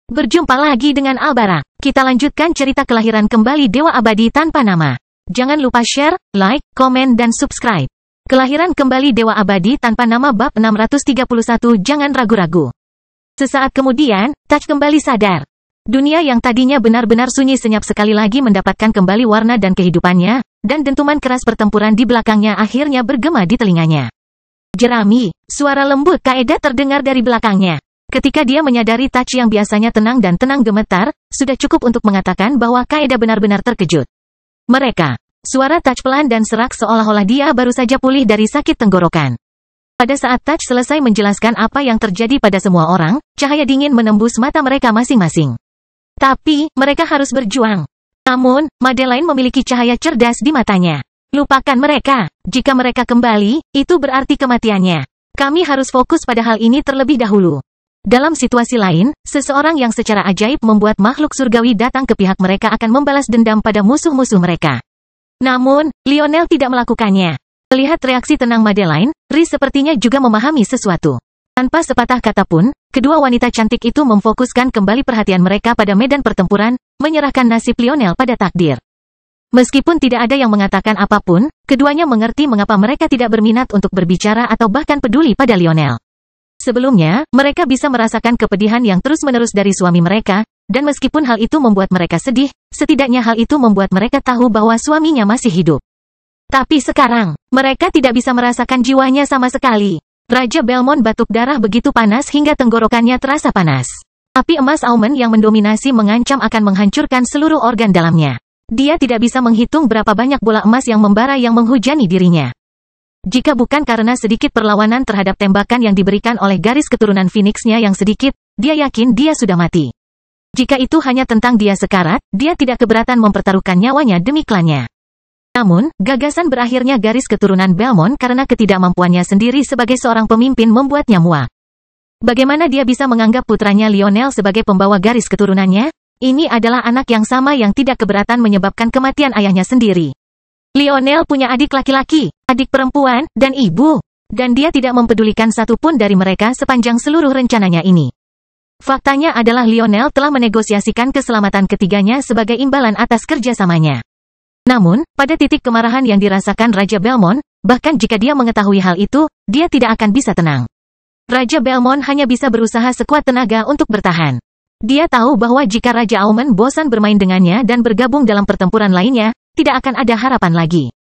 Berjumpa lagi dengan Albara. Kita lanjutkan cerita kelahiran kembali Dewa Abadi tanpa nama. Jangan lupa share, like, komen dan subscribe. Kelahiran kembali Dewa Abadi tanpa nama bab 631. Jangan ragu-ragu. Sesaat kemudian, Taj kembali sadar. Dunia yang tadinya benar-benar sunyi senyap sekali lagi mendapatkan kembali warna dan kehidupannya, dan dentuman keras pertempuran di belakangnya akhirnya bergema di telinganya. Jerami, suara lembut Kaeda terdengar dari belakangnya. Ketika dia menyadari Taj yang biasanya tenang dan tenang gemetar, sudah cukup untuk mengatakan bahwa Kaeda benar-benar terkejut. Mereka. Suara Taj pelan dan serak seolah-olah dia baru saja pulih dari sakit tenggorokan. Pada saat Taj selesai menjelaskan apa yang terjadi pada semua orang, cahaya dingin menembus mata mereka masing-masing. Tapi, mereka harus berjuang. Namun, Madeline memiliki cahaya cerdas di matanya. Lupakan mereka. Jika mereka kembali, itu berarti kematiannya. Kami harus fokus pada hal ini terlebih dahulu. Dalam situasi lain, seseorang yang secara ajaib membuat makhluk surgawi datang ke pihak mereka akan membalas dendam pada musuh-musuh mereka. Namun, Lionel tidak melakukannya. Melihat reaksi tenang Madeline, Riz sepertinya juga memahami sesuatu. Tanpa sepatah kata pun, kedua wanita cantik itu memfokuskan kembali perhatian mereka pada medan pertempuran, menyerahkan nasib Lionel pada takdir. Meskipun tidak ada yang mengatakan apapun, keduanya mengerti mengapa mereka tidak berminat untuk berbicara atau bahkan peduli pada Lionel. Sebelumnya, mereka bisa merasakan kepedihan yang terus-menerus dari suami mereka, dan meskipun hal itu membuat mereka sedih, setidaknya hal itu membuat mereka tahu bahwa suaminya masih hidup. Tapi sekarang, mereka tidak bisa merasakan jiwanya sama sekali. Raja Belmont batuk darah begitu panas hingga tenggorokannya terasa panas. Api emas Aumen yang mendominasi mengancam akan menghancurkan seluruh organ dalamnya. Dia tidak bisa menghitung berapa banyak bola emas yang membara yang menghujani dirinya. Jika bukan karena sedikit perlawanan terhadap tembakan yang diberikan oleh garis keturunan Phoenix-nya yang sedikit, dia yakin dia sudah mati. Jika itu hanya tentang dia sekarat, dia tidak keberatan mempertaruhkan nyawanya demi klannya. Namun, gagasan berakhirnya garis keturunan Belmont karena ketidakmampuannya sendiri sebagai seorang pemimpin membuatnya muak. Bagaimana dia bisa menganggap putranya Lionel sebagai pembawa garis keturunannya? Ini adalah anak yang sama yang tidak keberatan menyebabkan kematian ayahnya sendiri. Lionel punya adik laki-laki, adik perempuan, dan ibu. Dan dia tidak mempedulikan satupun dari mereka sepanjang seluruh rencananya ini. Faktanya adalah Lionel telah menegosiasikan keselamatan ketiganya sebagai imbalan atas kerjasamanya. Namun, pada titik kemarahan yang dirasakan Raja Belmont, bahkan jika dia mengetahui hal itu, dia tidak akan bisa tenang. Raja Belmont hanya bisa berusaha sekuat tenaga untuk bertahan. Dia tahu bahwa jika Raja Aumen bosan bermain dengannya dan bergabung dalam pertempuran lainnya, tidak akan ada harapan lagi.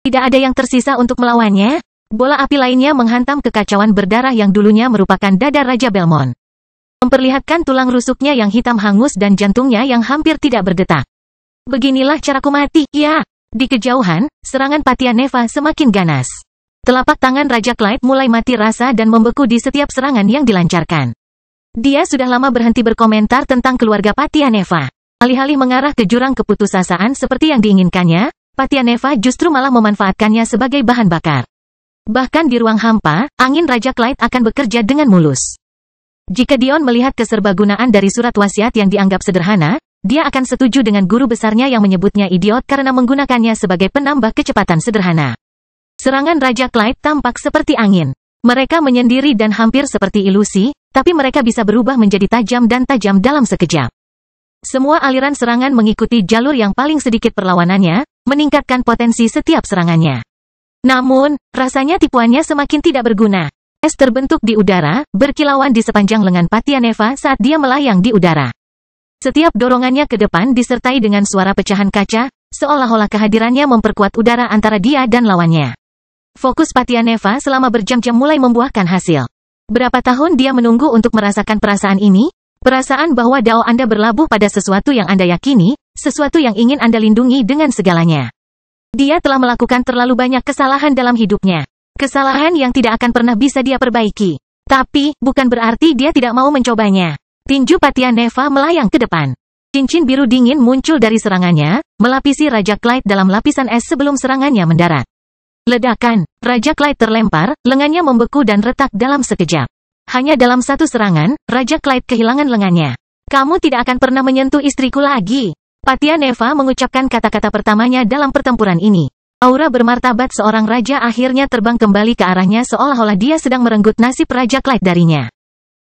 Tidak ada yang tersisa untuk melawannya. Bola api lainnya menghantam kekacauan berdarah yang dulunya merupakan dada Raja Belmont. Memperlihatkan tulang rusuknya yang hitam hangus dan jantungnya yang hampir tidak berdetak. Beginilah caraku mati, ya. Di kejauhan, serangan Patianeva semakin ganas. Telapak tangan Raja Clyde mulai mati rasa dan membeku di setiap serangan yang dilancarkan. Dia sudah lama berhenti berkomentar tentang keluarga Patianeva. Alih-alih mengarah ke jurang keputusasaan seperti yang diinginkannya, Patianeva justru malah memanfaatkannya sebagai bahan bakar. Bahkan di ruang hampa, angin Raja Clyde akan bekerja dengan mulus. Jika Dion melihat keserbagunaan dari surat wasiat yang dianggap sederhana, dia akan setuju dengan guru besarnya yang menyebutnya idiot karena menggunakannya sebagai penambah kecepatan sederhana. Serangan Raja Clyde tampak seperti angin. Mereka menyendiri dan hampir seperti ilusi, tapi mereka bisa berubah menjadi tajam dan tajam dalam sekejap. Semua aliran serangan mengikuti jalur yang paling sedikit perlawanannya, meningkatkan potensi setiap serangannya. Namun, rasanya tipuannya semakin tidak berguna. Es terbentuk di udara, berkilauan di sepanjang lengan Patianeva saat dia melayang di udara. Setiap dorongannya ke depan disertai dengan suara pecahan kaca, seolah-olah kehadirannya memperkuat udara antara dia dan lawannya. Fokus Patianeva selama berjam-jam mulai membuahkan hasil. Berapa tahun dia menunggu untuk merasakan perasaan ini? Perasaan bahwa dao Anda berlabuh pada sesuatu yang Anda yakini, sesuatu yang ingin Anda lindungi dengan segalanya. Dia telah melakukan terlalu banyak kesalahan dalam hidupnya. Kesalahan yang tidak akan pernah bisa dia perbaiki. Tapi, bukan berarti dia tidak mau mencobanya. Tinju Patianeva melayang ke depan. Cincin biru dingin muncul dari serangannya, melapisi Raja Clyde dalam lapisan es sebelum serangannya mendarat. Ledakan, Raja Clyde terlempar, lengannya membeku dan retak dalam sekejap. Hanya dalam satu serangan, Raja Clyde kehilangan lengannya. Kamu tidak akan pernah menyentuh istriku lagi. Patianeva mengucapkan kata-kata pertamanya dalam pertempuran ini. Aura bermartabat seorang raja akhirnya terbang kembali ke arahnya seolah-olah dia sedang merenggut nasib Raja Clyde darinya.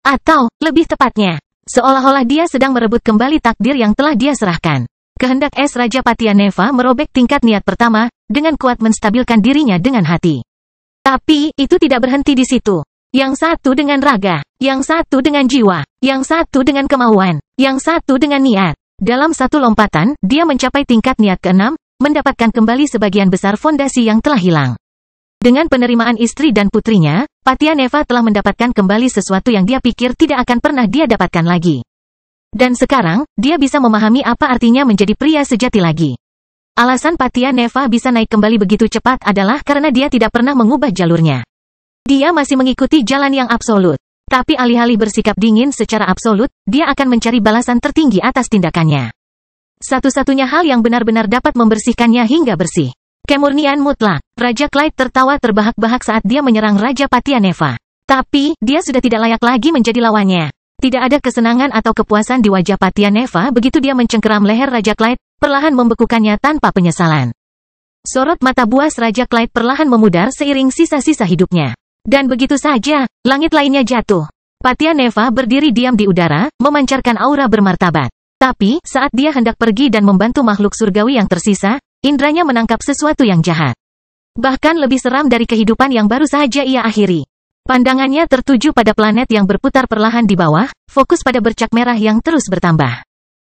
Atau, lebih tepatnya, Seolah-olah dia sedang merebut kembali takdir yang telah dia serahkan. Kehendak es Raja Patianeva merobek tingkat niat pertama, dengan kuat menstabilkan dirinya dengan hati. Tapi, itu tidak berhenti di situ. Yang satu dengan raga, yang satu dengan jiwa, yang satu dengan kemauan, yang satu dengan niat. Dalam satu lompatan, dia mencapai tingkat niat ke-6, mendapatkan kembali sebagian besar fondasi yang telah hilang. Dengan penerimaan istri dan putrinya, Patianeva telah mendapatkan kembali sesuatu yang dia pikir tidak akan pernah dia dapatkan lagi. Dan sekarang, dia bisa memahami apa artinya menjadi pria sejati lagi. Alasan Patianeva bisa naik kembali begitu cepat adalah karena dia tidak pernah mengubah jalurnya. Dia masih mengikuti jalan yang absolut. Tapi alih-alih bersikap dingin secara absolut, dia akan mencari balasan tertinggi atas tindakannya. Satu-satunya hal yang benar-benar dapat membersihkannya hingga bersih. Kemurnian mutlak. Raja Clyde tertawa terbahak-bahak saat dia menyerang Raja Patianeva. Tapi, dia sudah tidak layak lagi menjadi lawannya. Tidak ada kesenangan atau kepuasan di wajah Patianeva begitu dia mencengkeram leher Raja Clyde, perlahan membekukannya tanpa penyesalan. Sorot mata buas Raja Clyde perlahan memudar seiring sisa-sisa hidupnya. Dan begitu saja, langit lainnya jatuh. Patianeva berdiri diam di udara, memancarkan aura bermartabat. Tapi, saat dia hendak pergi dan membantu makhluk surgawi yang tersisa, indranya menangkap sesuatu yang jahat. Bahkan lebih seram dari kehidupan yang baru saja ia akhiri. Pandangannya tertuju pada planet yang berputar perlahan di bawah, fokus pada bercak merah yang terus bertambah.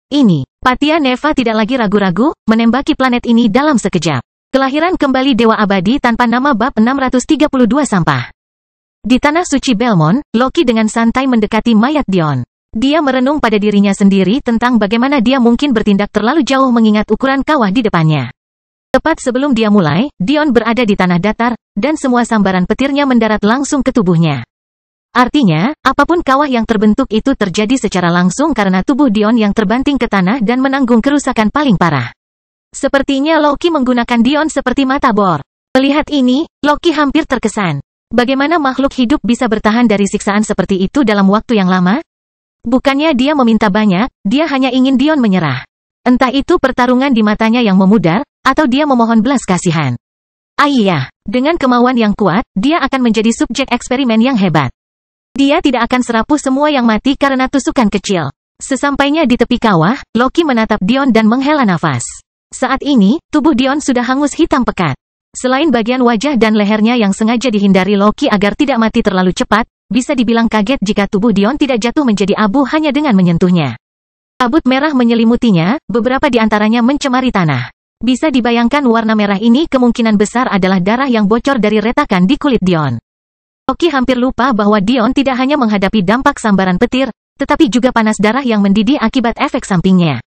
Ini, Patianeva tidak lagi ragu-ragu, menembaki planet ini dalam sekejap. Kelahiran kembali Dewa Abadi tanpa nama bab 632 sampah. Di tanah suci Belmont, Loki dengan santai mendekati mayat Dion. Dia merenung pada dirinya sendiri tentang bagaimana dia mungkin bertindak terlalu jauh mengingat ukuran kawah di depannya. Tepat sebelum dia mulai, Dion berada di tanah datar, dan semua sambaran petirnya mendarat langsung ke tubuhnya. Artinya, apapun kawah yang terbentuk itu terjadi secara langsung karena tubuh Dion yang terbanting ke tanah dan menanggung kerusakan paling parah. Sepertinya Loki menggunakan Dion seperti mata bor. Melihat ini, Loki hampir terkesan. Bagaimana makhluk hidup bisa bertahan dari siksaan seperti itu dalam waktu yang lama? Bukannya dia meminta banyak, dia hanya ingin Dion menyerah. Entah itu pertarungan di matanya yang memudar, atau dia memohon belas kasihan. Iya, dengan kemauan yang kuat, dia akan menjadi subjek eksperimen yang hebat. Dia tidak akan serapuh semua yang mati karena tusukan kecil. Sesampainya di tepi kawah, Loki menatap Dion dan menghela nafas. Saat ini, tubuh Dion sudah hangus hitam pekat. Selain bagian wajah dan lehernya yang sengaja dihindari Loki agar tidak mati terlalu cepat, bisa dibilang kaget jika tubuh Dion tidak jatuh menjadi abu hanya dengan menyentuhnya. Kabut merah menyelimutinya, beberapa di antaranya mencemari tanah. Bisa dibayangkan warna merah ini kemungkinan besar adalah darah yang bocor dari retakan di kulit Dion. Loki hampir lupa bahwa Dion tidak hanya menghadapi dampak sambaran petir, tetapi juga panas darah yang mendidih akibat efek sampingnya.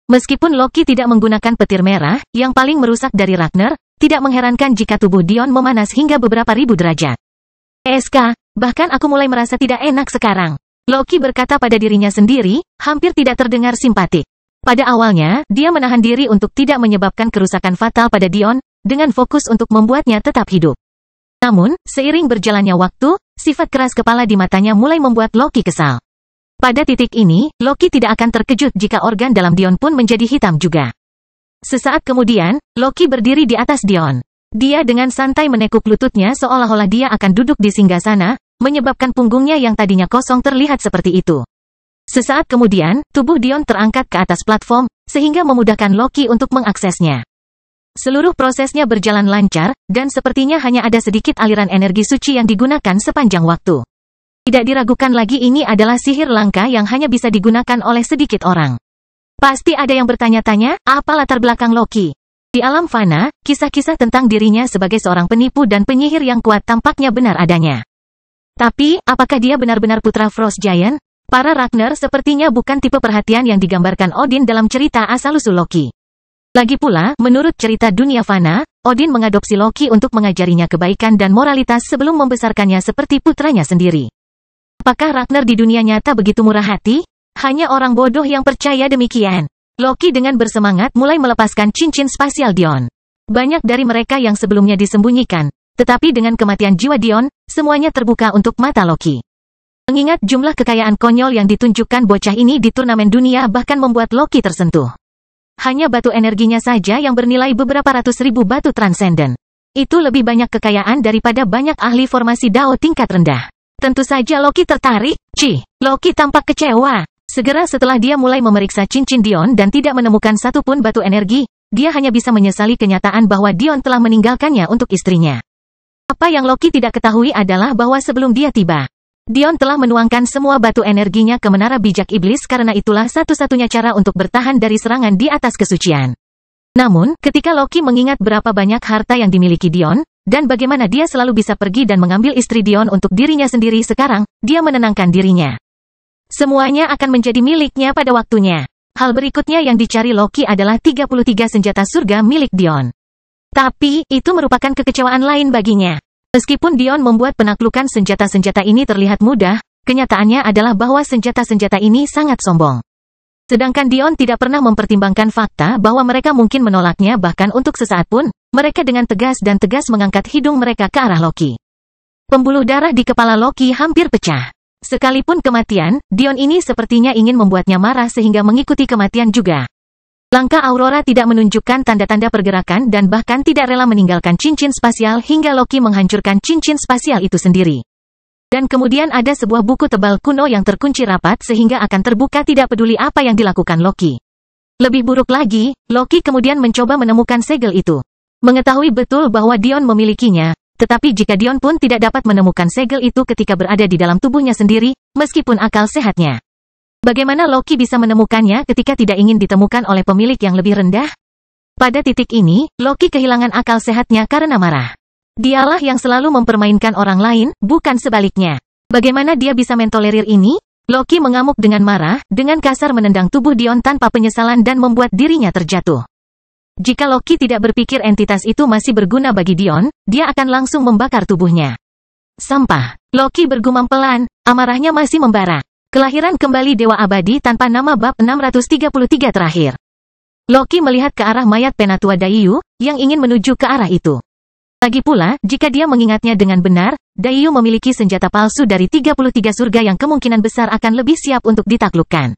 Meskipun Loki tidak menggunakan petir merah, yang paling merusak dari Ragnar, tidak mengherankan jika tubuh Dion memanas hingga beberapa ribu derajat. ESK, bahkan aku mulai merasa tidak enak sekarang. Loki berkata pada dirinya sendiri, hampir tidak terdengar simpatik. Pada awalnya, dia menahan diri untuk tidak menyebabkan kerusakan fatal pada Dion, dengan fokus untuk membuatnya tetap hidup. Namun, seiring berjalannya waktu, sifat keras kepala di matanya mulai membuat Loki kesal. Pada titik ini, Loki tidak akan terkejut jika organ dalam Dion pun menjadi hitam juga. Sesaat kemudian, Loki berdiri di atas Dion. Dia dengan santai menekuk lututnya seolah-olah dia akan duduk di singgasana, menyebabkan punggungnya yang tadinya kosong terlihat seperti itu. Sesaat kemudian, tubuh Dion terangkat ke atas platform, sehingga memudahkan Loki untuk mengaksesnya. Seluruh prosesnya berjalan lancar, dan sepertinya hanya ada sedikit aliran energi suci yang digunakan sepanjang waktu. Tidak diragukan lagi ini adalah sihir langka yang hanya bisa digunakan oleh sedikit orang. Pasti ada yang bertanya-tanya, apa latar belakang Loki? Di alam fana, kisah-kisah tentang dirinya sebagai seorang penipu dan penyihir yang kuat tampaknya benar adanya. Tapi, apakah dia benar-benar putra Frost Giant? Para Ragnar sepertinya bukan tipe perhatian yang digambarkan Odin dalam cerita asal-usul Loki. Lagi pula, menurut cerita dunia fana, Odin mengadopsi Loki untuk mengajarinya kebaikan dan moralitas sebelum membesarkannya seperti putranya sendiri. Apakah Ragnar di dunia nyata begitu murah hati? Hanya orang bodoh yang percaya demikian. Loki dengan bersemangat mulai melepaskan cincin spasial Dion. Banyak dari mereka yang sebelumnya disembunyikan, tetapi dengan kematian jiwa Dion, semuanya terbuka untuk mata Loki. Mengingat jumlah kekayaan konyol yang ditunjukkan bocah ini di turnamen dunia bahkan membuat Loki tersentuh. Hanya batu energinya saja yang bernilai beberapa ratus ribu batu transenden. Itu lebih banyak kekayaan daripada banyak ahli formasi Dao tingkat rendah. Tentu saja Loki tertarik. Loki tampak kecewa. Segera setelah dia mulai memeriksa cincin Dion dan tidak menemukan satupun batu energi, dia hanya bisa menyesali kenyataan bahwa Dion telah meninggalkannya untuk istrinya. Apa yang Loki tidak ketahui adalah bahwa sebelum dia tiba, Dion telah menuangkan semua batu energinya ke menara bijak iblis, karena itulah satu-satunya cara untuk bertahan dari serangan di atas kesucian. Namun, ketika Loki mengingat berapa banyak harta yang dimiliki Dion, dan bagaimana dia selalu bisa pergi dan mengambil istri Dion untuk dirinya sendiri sekarang, dia menenangkan dirinya. Semuanya akan menjadi miliknya pada waktunya. Hal berikutnya yang dicari Loki adalah 33 senjata surga milik Dion. Tapi, itu merupakan kekecewaan lain baginya. Meskipun Dion membuat penaklukan senjata-senjata ini terlihat mudah, kenyataannya adalah bahwa senjata-senjata ini sangat sombong. Sedangkan Dion tidak pernah mempertimbangkan fakta bahwa mereka mungkin menolaknya, bahkan untuk sesaat pun, mereka dengan tegas mengangkat hidung mereka ke arah Loki. Pembuluh darah di kepala Loki hampir pecah. Sekalipun kematian, Dion ini sepertinya ingin membuatnya marah sehingga mengikuti kematian juga. Langkah Aurora tidak menunjukkan tanda-tanda pergerakan dan bahkan tidak rela meninggalkan cincin spasial hingga Loki menghancurkan cincin spasial itu sendiri. Dan kemudian ada sebuah buku tebal kuno yang terkunci rapat sehingga akan terbuka, tidak peduli apa yang dilakukan Loki. Lebih buruk lagi, Loki kemudian mencoba menemukan segel itu. Mengetahui betul bahwa Dion memilikinya, tetapi jika Dion pun tidak dapat menemukan segel itu ketika berada di dalam tubuhnya sendiri, meskipun akal sehatnya. Bagaimana Loki bisa menemukannya ketika tidak ingin ditemukan oleh pemilik yang lebih rendah? Pada titik ini, Loki kehilangan akal sehatnya karena marah. Dialah yang selalu mempermainkan orang lain, bukan sebaliknya. Bagaimana dia bisa mentolerir ini? Loki mengamuk dengan marah, dengan kasar menendang tubuh Dion tanpa penyesalan dan membuat dirinya terjatuh. Jika Loki tidak berpikir entitas itu masih berguna bagi Dion, dia akan langsung membakar tubuhnya. Sampah. Loki bergumam pelan, amarahnya masih membara. Kelahiran kembali Dewa Abadi tanpa nama bab 633 terakhir. Loki melihat ke arah mayat Penatua Daiyu, yang ingin menuju ke arah itu. Lagi pula, jika dia mengingatnya dengan benar, Daiyu memiliki senjata palsu dari 33 surga yang kemungkinan besar akan lebih siap untuk ditaklukkan.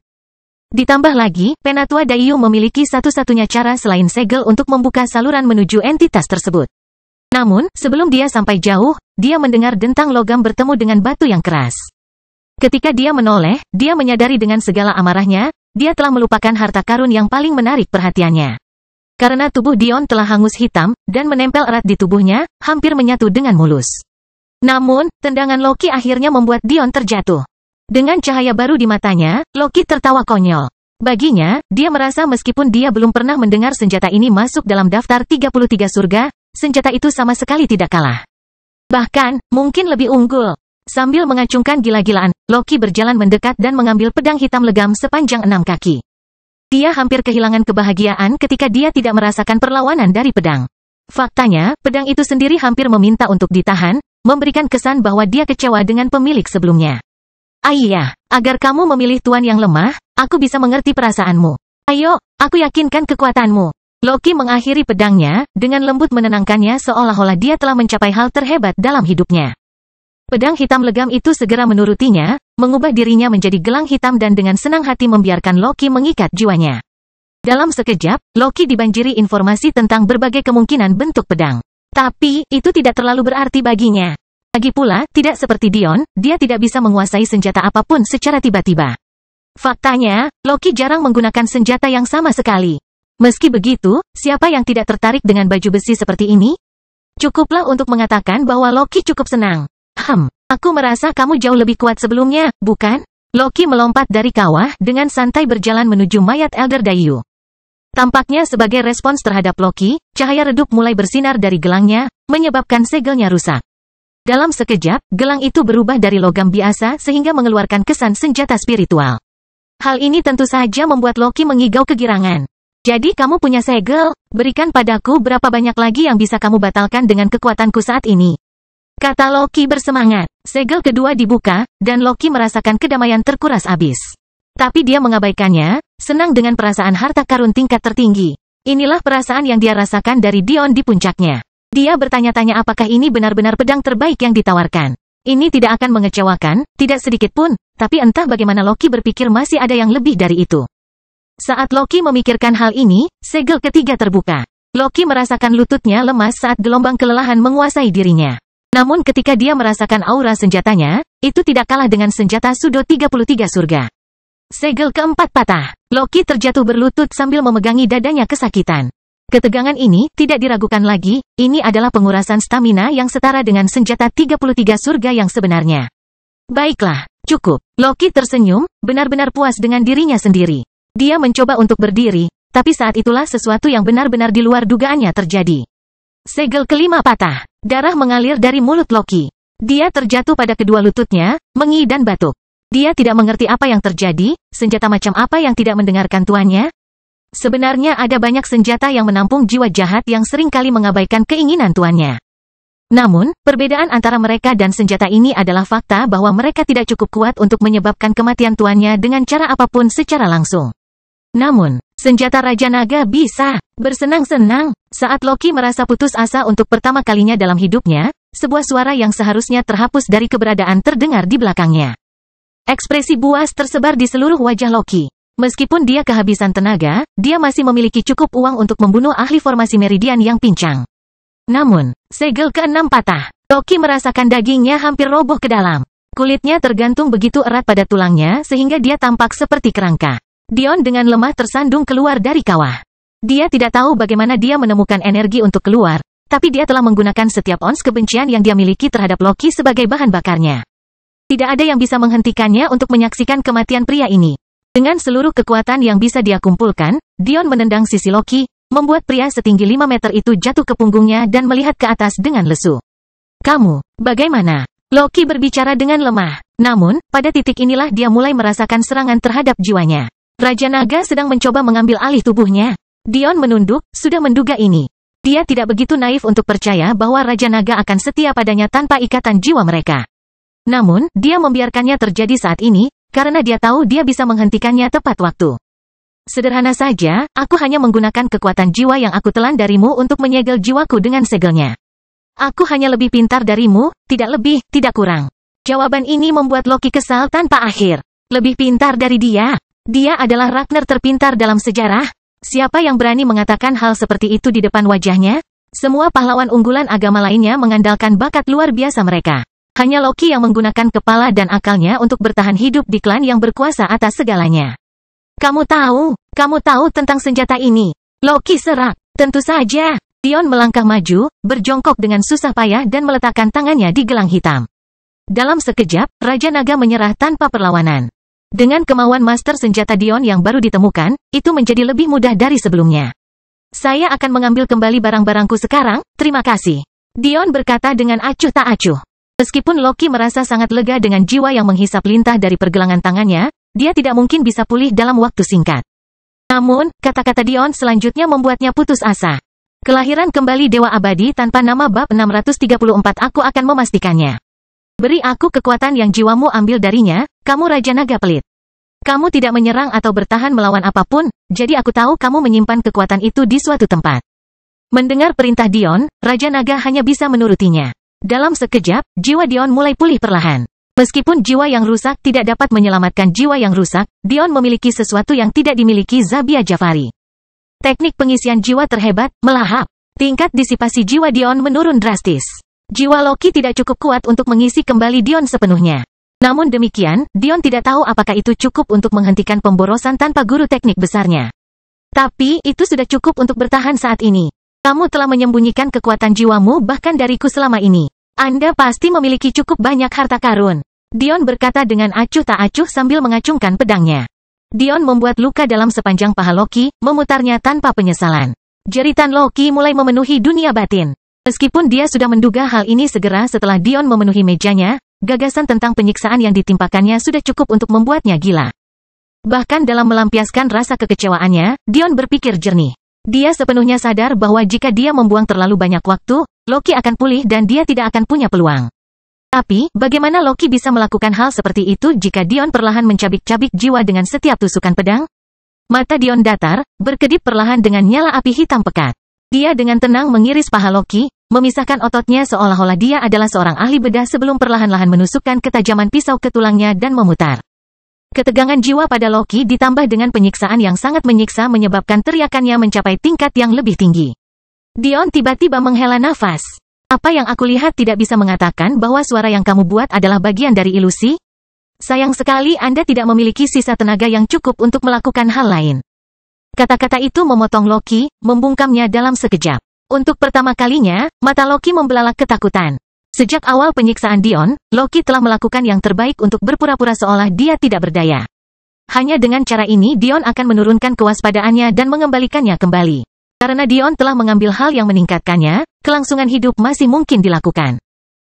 Ditambah lagi, Penatua Daiyu memiliki satu-satunya cara selain segel untuk membuka saluran menuju entitas tersebut. Namun, sebelum dia sampai jauh, dia mendengar dentang logam bertemu dengan batu yang keras. Ketika dia menoleh, dia menyadari dengan segala amarahnya, dia telah melupakan harta karun yang paling menarik perhatiannya. Karena tubuh Dion telah hangus hitam, dan menempel erat di tubuhnya, hampir menyatu dengan mulus. Namun, tendangan Loki akhirnya membuat Dion terjatuh. Dengan cahaya baru di matanya, Loki tertawa konyol. Baginya, dia merasa meskipun dia belum pernah mendengar senjata ini masuk dalam daftar 33 surga, senjata itu sama sekali tidak kalah. Bahkan, mungkin lebih unggul. Sambil mengacungkan gila-gilaan, Loki berjalan mendekat dan mengambil pedang hitam legam sepanjang 6 kaki. Dia hampir kehilangan kebahagiaan ketika dia tidak merasakan perlawanan dari pedang. Faktanya, pedang itu sendiri hampir meminta untuk ditahan, memberikan kesan bahwa dia kecewa dengan pemilik sebelumnya. Ayah, agar kamu memilih tuan yang lemah, aku bisa mengerti perasaanmu. Ayo, aku yakinkan kekuatanmu. Loki mengakhiri pedangnya, dengan lembut menenangkannya seolah-olah dia telah mencapai hal terhebat dalam hidupnya. Pedang hitam legam itu segera menurutinya, mengubah dirinya menjadi gelang hitam dan dengan senang hati membiarkan Loki mengikat jiwanya. Dalam sekejap, Loki dibanjiri informasi tentang berbagai kemungkinan bentuk pedang. Tapi, itu tidak terlalu berarti baginya. Lagi pula, tidak seperti Dion, dia tidak bisa menguasai senjata apapun secara tiba-tiba. Faktanya, Loki jarang menggunakan senjata yang sama sekali. Meski begitu, siapa yang tidak tertarik dengan baju besi seperti ini? Cukuplah untuk mengatakan bahwa Loki cukup senang. Aku merasa kamu jauh lebih kuat sebelumnya, bukan? Loki melompat dari kawah dengan santai berjalan menuju mayat Elder Daiyu. Tampaknya sebagai respons terhadap Loki, cahaya redup mulai bersinar dari gelangnya, menyebabkan segelnya rusak. Dalam sekejap, gelang itu berubah dari logam biasa sehingga mengeluarkan kesan senjata spiritual. Hal ini tentu saja membuat Loki mengigau kegirangan. Jadi kamu punya segel? Berikan padaku berapa banyak lagi yang bisa kamu batalkan dengan kekuatanku saat ini. Kata Loki bersemangat. Segel kedua dibuka, dan Loki merasakan kedamaian terkuras habis. Tapi dia mengabaikannya, senang dengan perasaan harta karun tingkat tertinggi. Inilah perasaan yang dia rasakan dari Dion di puncaknya. Dia bertanya-tanya apakah ini benar-benar pedang terbaik yang ditawarkan. Ini tidak akan mengecewakan, tidak sedikit pun, tapi entah bagaimana Loki berpikir masih ada yang lebih dari itu. Saat Loki memikirkan hal ini, segel ketiga terbuka. Loki merasakan lututnya lemas saat gelombang kelelahan menguasai dirinya. Namun ketika dia merasakan aura senjatanya, itu tidak kalah dengan senjata Sudo 33 surga. Segel keempat patah. Loki terjatuh berlutut sambil memegangi dadanya kesakitan. Ketegangan ini tidak diragukan lagi, ini adalah pengurasan stamina yang setara dengan senjata 33 surga yang sebenarnya. Baiklah, cukup. Loki tersenyum, benar-benar puas dengan dirinya sendiri. Dia mencoba untuk berdiri, tapi saat itulah sesuatu yang benar-benar di luar dugaannya terjadi. Segel kelima patah. Darah mengalir dari mulut Loki. Dia terjatuh pada kedua lututnya, mengi dan batuk. Dia tidak mengerti apa yang terjadi, senjata macam apa yang tidak mendengarkan tuannya. Sebenarnya ada banyak senjata yang menampung jiwa jahat yang seringkali mengabaikan keinginan tuannya. Namun, perbedaan antara mereka dan senjata ini adalah fakta bahwa mereka tidak cukup kuat untuk menyebabkan kematian tuannya dengan cara apapun secara langsung. Namun, senjata Raja Naga bisa bersenang-senang. Saat Loki merasa putus asa untuk pertama kalinya dalam hidupnya, sebuah suara yang seharusnya terhapus dari keberadaan terdengar di belakangnya. Ekspresi buas tersebar di seluruh wajah Loki. Meskipun dia kehabisan tenaga, dia masih memiliki cukup uang untuk membunuh ahli formasi Meridian yang pincang. Namun, segel keenam patah. Loki merasakan dagingnya hampir roboh ke dalam. Kulitnya tergantung begitu erat pada tulangnya sehingga dia tampak seperti kerangka. Dion dengan lemah tersandung keluar dari kawah. Dia tidak tahu bagaimana dia menemukan energi untuk keluar, tapi dia telah menggunakan setiap ons kebencian yang dia miliki terhadap Loki sebagai bahan bakarnya. Tidak ada yang bisa menghentikannya untuk menyaksikan kematian pria ini. Dengan seluruh kekuatan yang bisa dia kumpulkan, Dion menendang sisi Loki, membuat pria setinggi 5 meter itu jatuh ke punggungnya dan melihat ke atas dengan lesu. "Kamu, bagaimana?" Loki berbicara dengan lemah. Namun, pada titik inilah dia mulai merasakan serangan terhadap jiwanya. Raja Naga sedang mencoba mengambil alih tubuhnya. Dion menunduk, sudah menduga ini. Dia tidak begitu naif untuk percaya bahwa Raja Naga akan setia padanya tanpa ikatan jiwa mereka. Namun, dia membiarkannya terjadi saat ini, karena dia tahu dia bisa menghentikannya tepat waktu. Sederhana saja, aku hanya menggunakan kekuatan jiwa yang aku telan darimu untuk menyegel jiwaku dengan segelnya. Aku hanya lebih pintar darimu, tidak lebih, tidak kurang. Jawaban ini membuat Loki kesal tanpa akhir. Lebih pintar dari dia? Dia adalah Ragnar terpintar dalam sejarah. Siapa yang berani mengatakan hal seperti itu di depan wajahnya? Semua pahlawan unggulan agama lainnya mengandalkan bakat luar biasa mereka. Hanya Loki yang menggunakan kepala dan akalnya untuk bertahan hidup di klan yang berkuasa atas segalanya. Kamu tahu tentang senjata ini. Loki serak. Tentu saja. Dion melangkah maju, berjongkok dengan susah payah dan meletakkan tangannya di gelang hitam. Dalam sekejap, Raja Naga menyerah tanpa perlawanan. Dengan kemauan master senjata Dion yang baru ditemukan, itu menjadi lebih mudah dari sebelumnya. "Saya akan mengambil kembali barang-barangku sekarang, terima kasih." Dion berkata dengan acuh tak acuh. Meskipun Loki merasa sangat lega dengan jiwa yang menghisap lintah dari pergelangan tangannya, dia tidak mungkin bisa pulih dalam waktu singkat. Namun, kata-kata Dion selanjutnya membuatnya putus asa. "Kelahiran kembali Dewa Abadi tanpa nama bab 634 aku akan memastikannya. Beri aku kekuatan yang jiwamu ambil darinya, kamu Raja Naga pelit. Kamu tidak menyerang atau bertahan melawan apapun, jadi aku tahu kamu menyimpan kekuatan itu di suatu tempat." Mendengar perintah Dion, Raja Naga hanya bisa menurutinya. Dalam sekejap, jiwa Dion mulai pulih perlahan. Meskipun jiwa yang rusak tidak dapat menyelamatkan jiwa yang rusak, Dion memiliki sesuatu yang tidak dimiliki Zabia Jafari. Teknik pengisian jiwa terhebat, melahap. Tingkat disipasi jiwa Dion menurun drastis. Jiwa Loki tidak cukup kuat untuk mengisi kembali Dion sepenuhnya. Namun demikian, Dion tidak tahu apakah itu cukup untuk menghentikan pemborosan tanpa guru teknik besarnya. Tapi, itu sudah cukup untuk bertahan saat ini. Kamu telah menyembunyikan kekuatan jiwamu bahkan dariku selama ini. Anda pasti memiliki cukup banyak harta karun. Dion berkata dengan acuh tak acuh sambil mengacungkan pedangnya. Dion membuat luka dalam sepanjang paha Loki, memutarnya tanpa penyesalan. Jeritan Loki mulai memenuhi dunia batin. Meskipun dia sudah menduga hal ini segera setelah Dion memenuhi mejanya, gagasan tentang penyiksaan yang ditimpakannya sudah cukup untuk membuatnya gila. Bahkan dalam melampiaskan rasa kekecewaannya, Dion berpikir jernih. Dia sepenuhnya sadar bahwa jika dia membuang terlalu banyak waktu, Loki akan pulih dan dia tidak akan punya peluang. Tapi, bagaimana Loki bisa melakukan hal seperti itu jika Dion perlahan mencabik-cabik jiwa dengan setiap tusukan pedang? Mata Dion datar, berkedip perlahan dengan nyala api hitam pekat. Dia dengan tenang mengiris paha Loki, memisahkan ototnya seolah-olah dia adalah seorang ahli bedah sebelum perlahan-lahan menusukkan ketajaman pisau ke tulangnya dan memutar. Ketegangan jiwa pada Loki ditambah dengan penyiksaan yang sangat menyiksa menyebabkan teriakannya mencapai tingkat yang lebih tinggi. Dion tiba-tiba menghela nafas. "Apa yang aku lihat tidak bisa mengatakan bahwa suara yang kamu buat adalah bagian dari ilusi?" Sayang sekali Anda tidak memiliki sisa tenaga yang cukup untuk melakukan hal lain. Kata-kata itu memotong Loki, membungkamnya dalam sekejap. Untuk pertama kalinya, mata Loki membelalak ketakutan. Sejak awal penyiksaan Dion, Loki telah melakukan yang terbaik untuk berpura-pura seolah dia tidak berdaya. Hanya dengan cara ini Dion akan menurunkan kewaspadaannya dan mengembalikannya kembali. Karena Dion telah mengambil hal yang meningkatkannya, kelangsungan hidup masih mungkin dilakukan.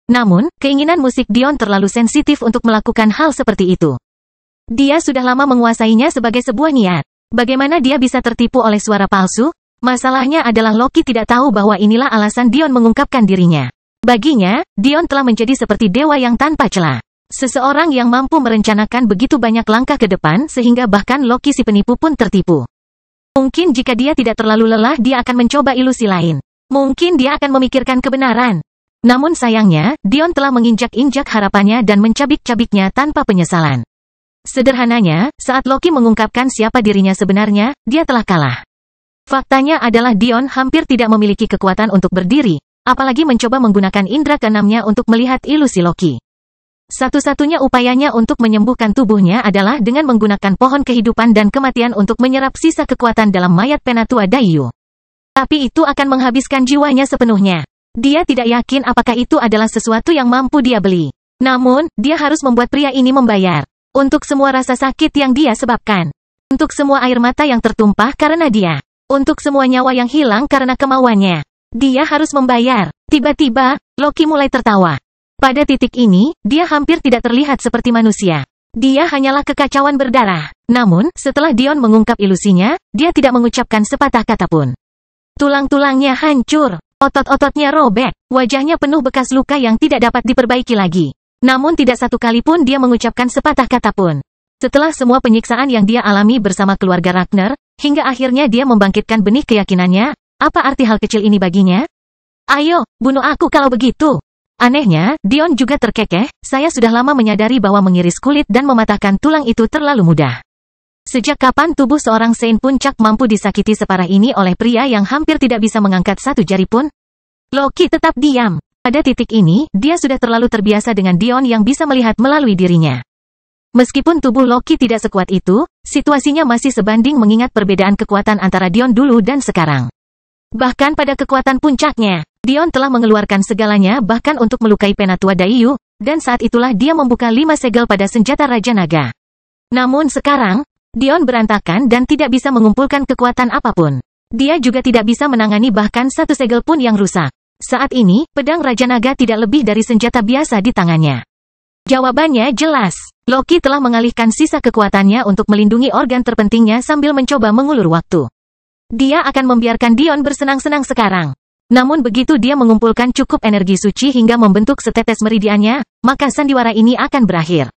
Namun, keinginan musik Dion terlalu sensitif untuk melakukan hal seperti itu. Dia sudah lama menguasainya sebagai sebuah niat. Bagaimana dia bisa tertipu oleh suara palsu? Masalahnya adalah Loki tidak tahu bahwa inilah alasan Dion mengungkapkan dirinya. Baginya, Dion telah menjadi seperti dewa yang tanpa celah. Seseorang yang mampu merencanakan begitu banyak langkah ke depan sehingga bahkan Loki si penipu pun tertipu. Mungkin jika dia tidak terlalu lelah dia akan mencoba ilusi lain. Mungkin dia akan memikirkan kebenaran. Namun sayangnya, Dion telah menginjak-injak harapannya dan mencabik-cabiknya tanpa penyesalan. Sederhananya, saat Loki mengungkapkan siapa dirinya sebenarnya, dia telah kalah. Faktanya adalah Dion hampir tidak memiliki kekuatan untuk berdiri, apalagi mencoba menggunakan indera keenamnya untuk melihat ilusi Loki. Satu-satunya upayanya untuk menyembuhkan tubuhnya adalah dengan menggunakan pohon kehidupan dan kematian untuk menyerap sisa kekuatan dalam mayat penatua Daiyu. Tapi itu akan menghabiskan jiwanya sepenuhnya. Dia tidak yakin apakah itu adalah sesuatu yang mampu dia beli. Namun, dia harus membuat pria ini membayar. Untuk semua rasa sakit yang dia sebabkan. Untuk semua air mata yang tertumpah karena dia. Untuk semua nyawa yang hilang karena kemauannya. Dia harus membayar. Tiba-tiba, Loki mulai tertawa. Pada titik ini, dia hampir tidak terlihat seperti manusia. Dia hanyalah kekacauan berdarah. Namun, setelah Dion mengungkap ilusinya, dia tidak mengucapkan sepatah kata pun. Tulang-tulangnya hancur, otot-ototnya robek, wajahnya penuh bekas luka yang tidak dapat diperbaiki lagi. Namun tidak satu kali pun dia mengucapkan sepatah kata pun. Setelah semua penyiksaan yang dia alami bersama keluarga Ragnar, hingga akhirnya dia membangkitkan benih keyakinannya, apa arti hal kecil ini baginya? Ayo, bunuh aku kalau begitu. Anehnya, Dion juga terkekeh, saya sudah lama menyadari bahwa mengiris kulit dan mematahkan tulang itu terlalu mudah. Sejak kapan tubuh seorang Saint Puncak mampu disakiti separah ini oleh pria yang hampir tidak bisa mengangkat satu jari pun? Loki tetap diam. Pada titik ini, dia sudah terlalu terbiasa dengan Dion yang bisa melihat melalui dirinya. Meskipun tubuh Loki tidak sekuat itu, situasinya masih sebanding mengingat perbedaan kekuatan antara Dion dulu dan sekarang. Bahkan pada kekuatan puncaknya, Dion telah mengeluarkan segalanya bahkan untuk melukai penatua Daiyu, dan saat itulah dia membuka 5 segel pada senjata Raja Naga. Namun sekarang, Dion berantakan dan tidak bisa mengumpulkan kekuatan apapun. Dia juga tidak bisa menangani bahkan satu segel pun yang rusak. Saat ini, pedang Raja Naga tidak lebih dari senjata biasa di tangannya. Jawabannya jelas. Loki telah mengalihkan sisa kekuatannya untuk melindungi organ terpentingnya sambil mencoba mengulur waktu. Dia akan membiarkan Dion bersenang-senang sekarang. Namun begitu dia mengumpulkan cukup energi suci hingga membentuk setetes meridiannya, maka sandiwara ini akan berakhir.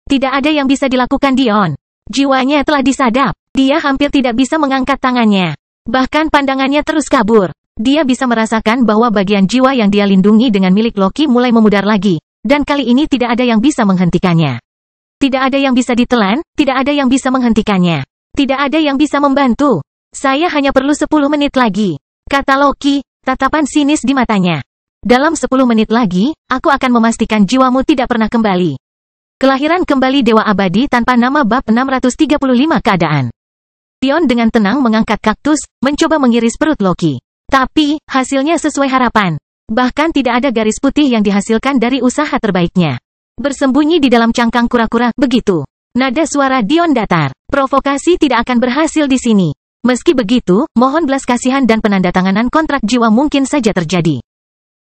Tidak ada yang bisa dilakukan Dion. Jiwanya telah disadap. Dia hampir tidak bisa mengangkat tangannya. Bahkan pandangannya terus kabur. Dia bisa merasakan bahwa bagian jiwa yang dia lindungi dengan milik Loki mulai memudar lagi. Dan kali ini tidak ada yang bisa menghentikannya. Tidak ada yang bisa ditelan, tidak ada yang bisa menghentikannya. Tidak ada yang bisa membantu. Saya hanya perlu 10 menit lagi. Kata Loki, tatapan sinis di matanya. Dalam 10 menit lagi, aku akan memastikan jiwamu tidak pernah kembali. Kelahiran kembali Dewa Abadi tanpa nama bab 635 keadaan. Dion dengan tenang mengangkat kaktus, mencoba mengiris perut Loki. Tapi, hasilnya sesuai harapan. Bahkan tidak ada garis putih yang dihasilkan dari usaha terbaiknya. Bersembunyi di dalam cangkang kura-kura, begitu. Nada suara Dion datar. Provokasi tidak akan berhasil di sini. Meski begitu, mohon belas kasihan dan penandatanganan kontrak jiwa mungkin saja terjadi.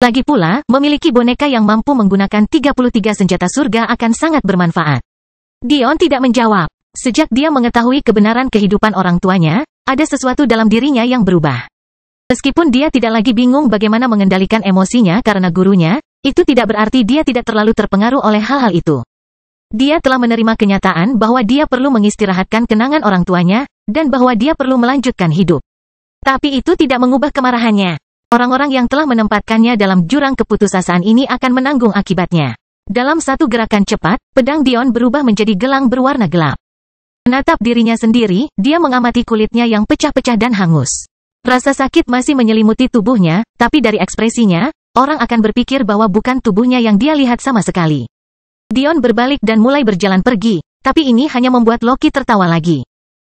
Lagi pula, memiliki boneka yang mampu menggunakan 33 senjata surga akan sangat bermanfaat. Dion tidak menjawab. Sejak dia mengetahui kebenaran kehidupan orang tuanya, ada sesuatu dalam dirinya yang berubah. Meskipun dia tidak lagi bingung bagaimana mengendalikan emosinya karena gurunya, itu tidak berarti dia tidak terlalu terpengaruh oleh hal-hal itu. Dia telah menerima kenyataan bahwa dia perlu mengistirahatkan kenangan orang tuanya, dan bahwa dia perlu melanjutkan hidup. Tapi itu tidak mengubah kemarahannya. Orang-orang yang telah menempatkannya dalam jurang keputusasaan ini akan menanggung akibatnya. Dalam satu gerakan cepat, pedang Dion berubah menjadi gelang berwarna gelap. Menatap dirinya sendiri, dia mengamati kulitnya yang pecah-pecah dan hangus. Rasa sakit masih menyelimuti tubuhnya, tapi dari ekspresinya, orang akan berpikir bahwa bukan tubuhnya yang dia lihat sama sekali. Dion berbalik dan mulai berjalan pergi, tapi ini hanya membuat Loki tertawa lagi.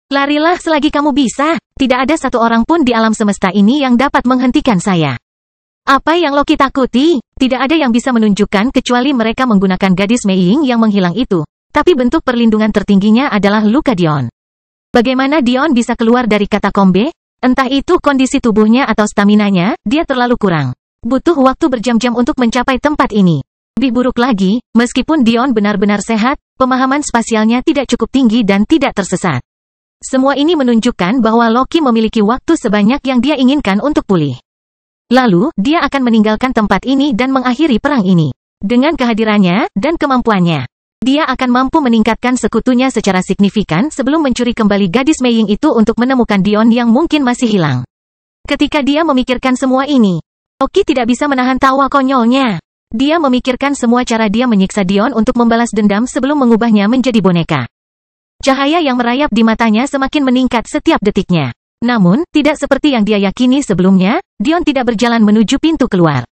Larilah selagi kamu bisa, tidak ada satu orang pun di alam semesta ini yang dapat menghentikan saya. Apa yang Loki takuti? Tidak ada yang bisa menunjukkan kecuali mereka menggunakan gadis Mei Ying yang menghilang itu, tapi bentuk perlindungan tertingginya adalah luka Dion. Bagaimana Dion bisa keluar dari katakombe? Entah itu kondisi tubuhnya atau staminanya, dia terlalu kurang. Butuh waktu berjam-jam untuk mencapai tempat ini. Lebih buruk lagi, meskipun Dion benar-benar sehat, pemahaman spasialnya tidak cukup tinggi dan tidak tersesat. Semua ini menunjukkan bahwa Loki memiliki waktu sebanyak yang dia inginkan untuk pulih. Lalu, dia akan meninggalkan tempat ini dan mengakhiri perang ini. Dengan kehadirannya dan kemampuannya, dia akan mampu meningkatkan sekutunya secara signifikan sebelum mencuri kembali gadis Mei Ying itu untuk menemukan Dion yang mungkin masih hilang. Ketika dia memikirkan semua ini, Loki tidak bisa menahan tawa konyolnya. Dia memikirkan semua cara dia menyiksa Dion untuk membalas dendam sebelum mengubahnya menjadi boneka. Cahaya yang merayap di matanya semakin meningkat setiap detiknya. Namun, tidak seperti yang dia yakini sebelumnya, Dion tidak berjalan menuju pintu keluar.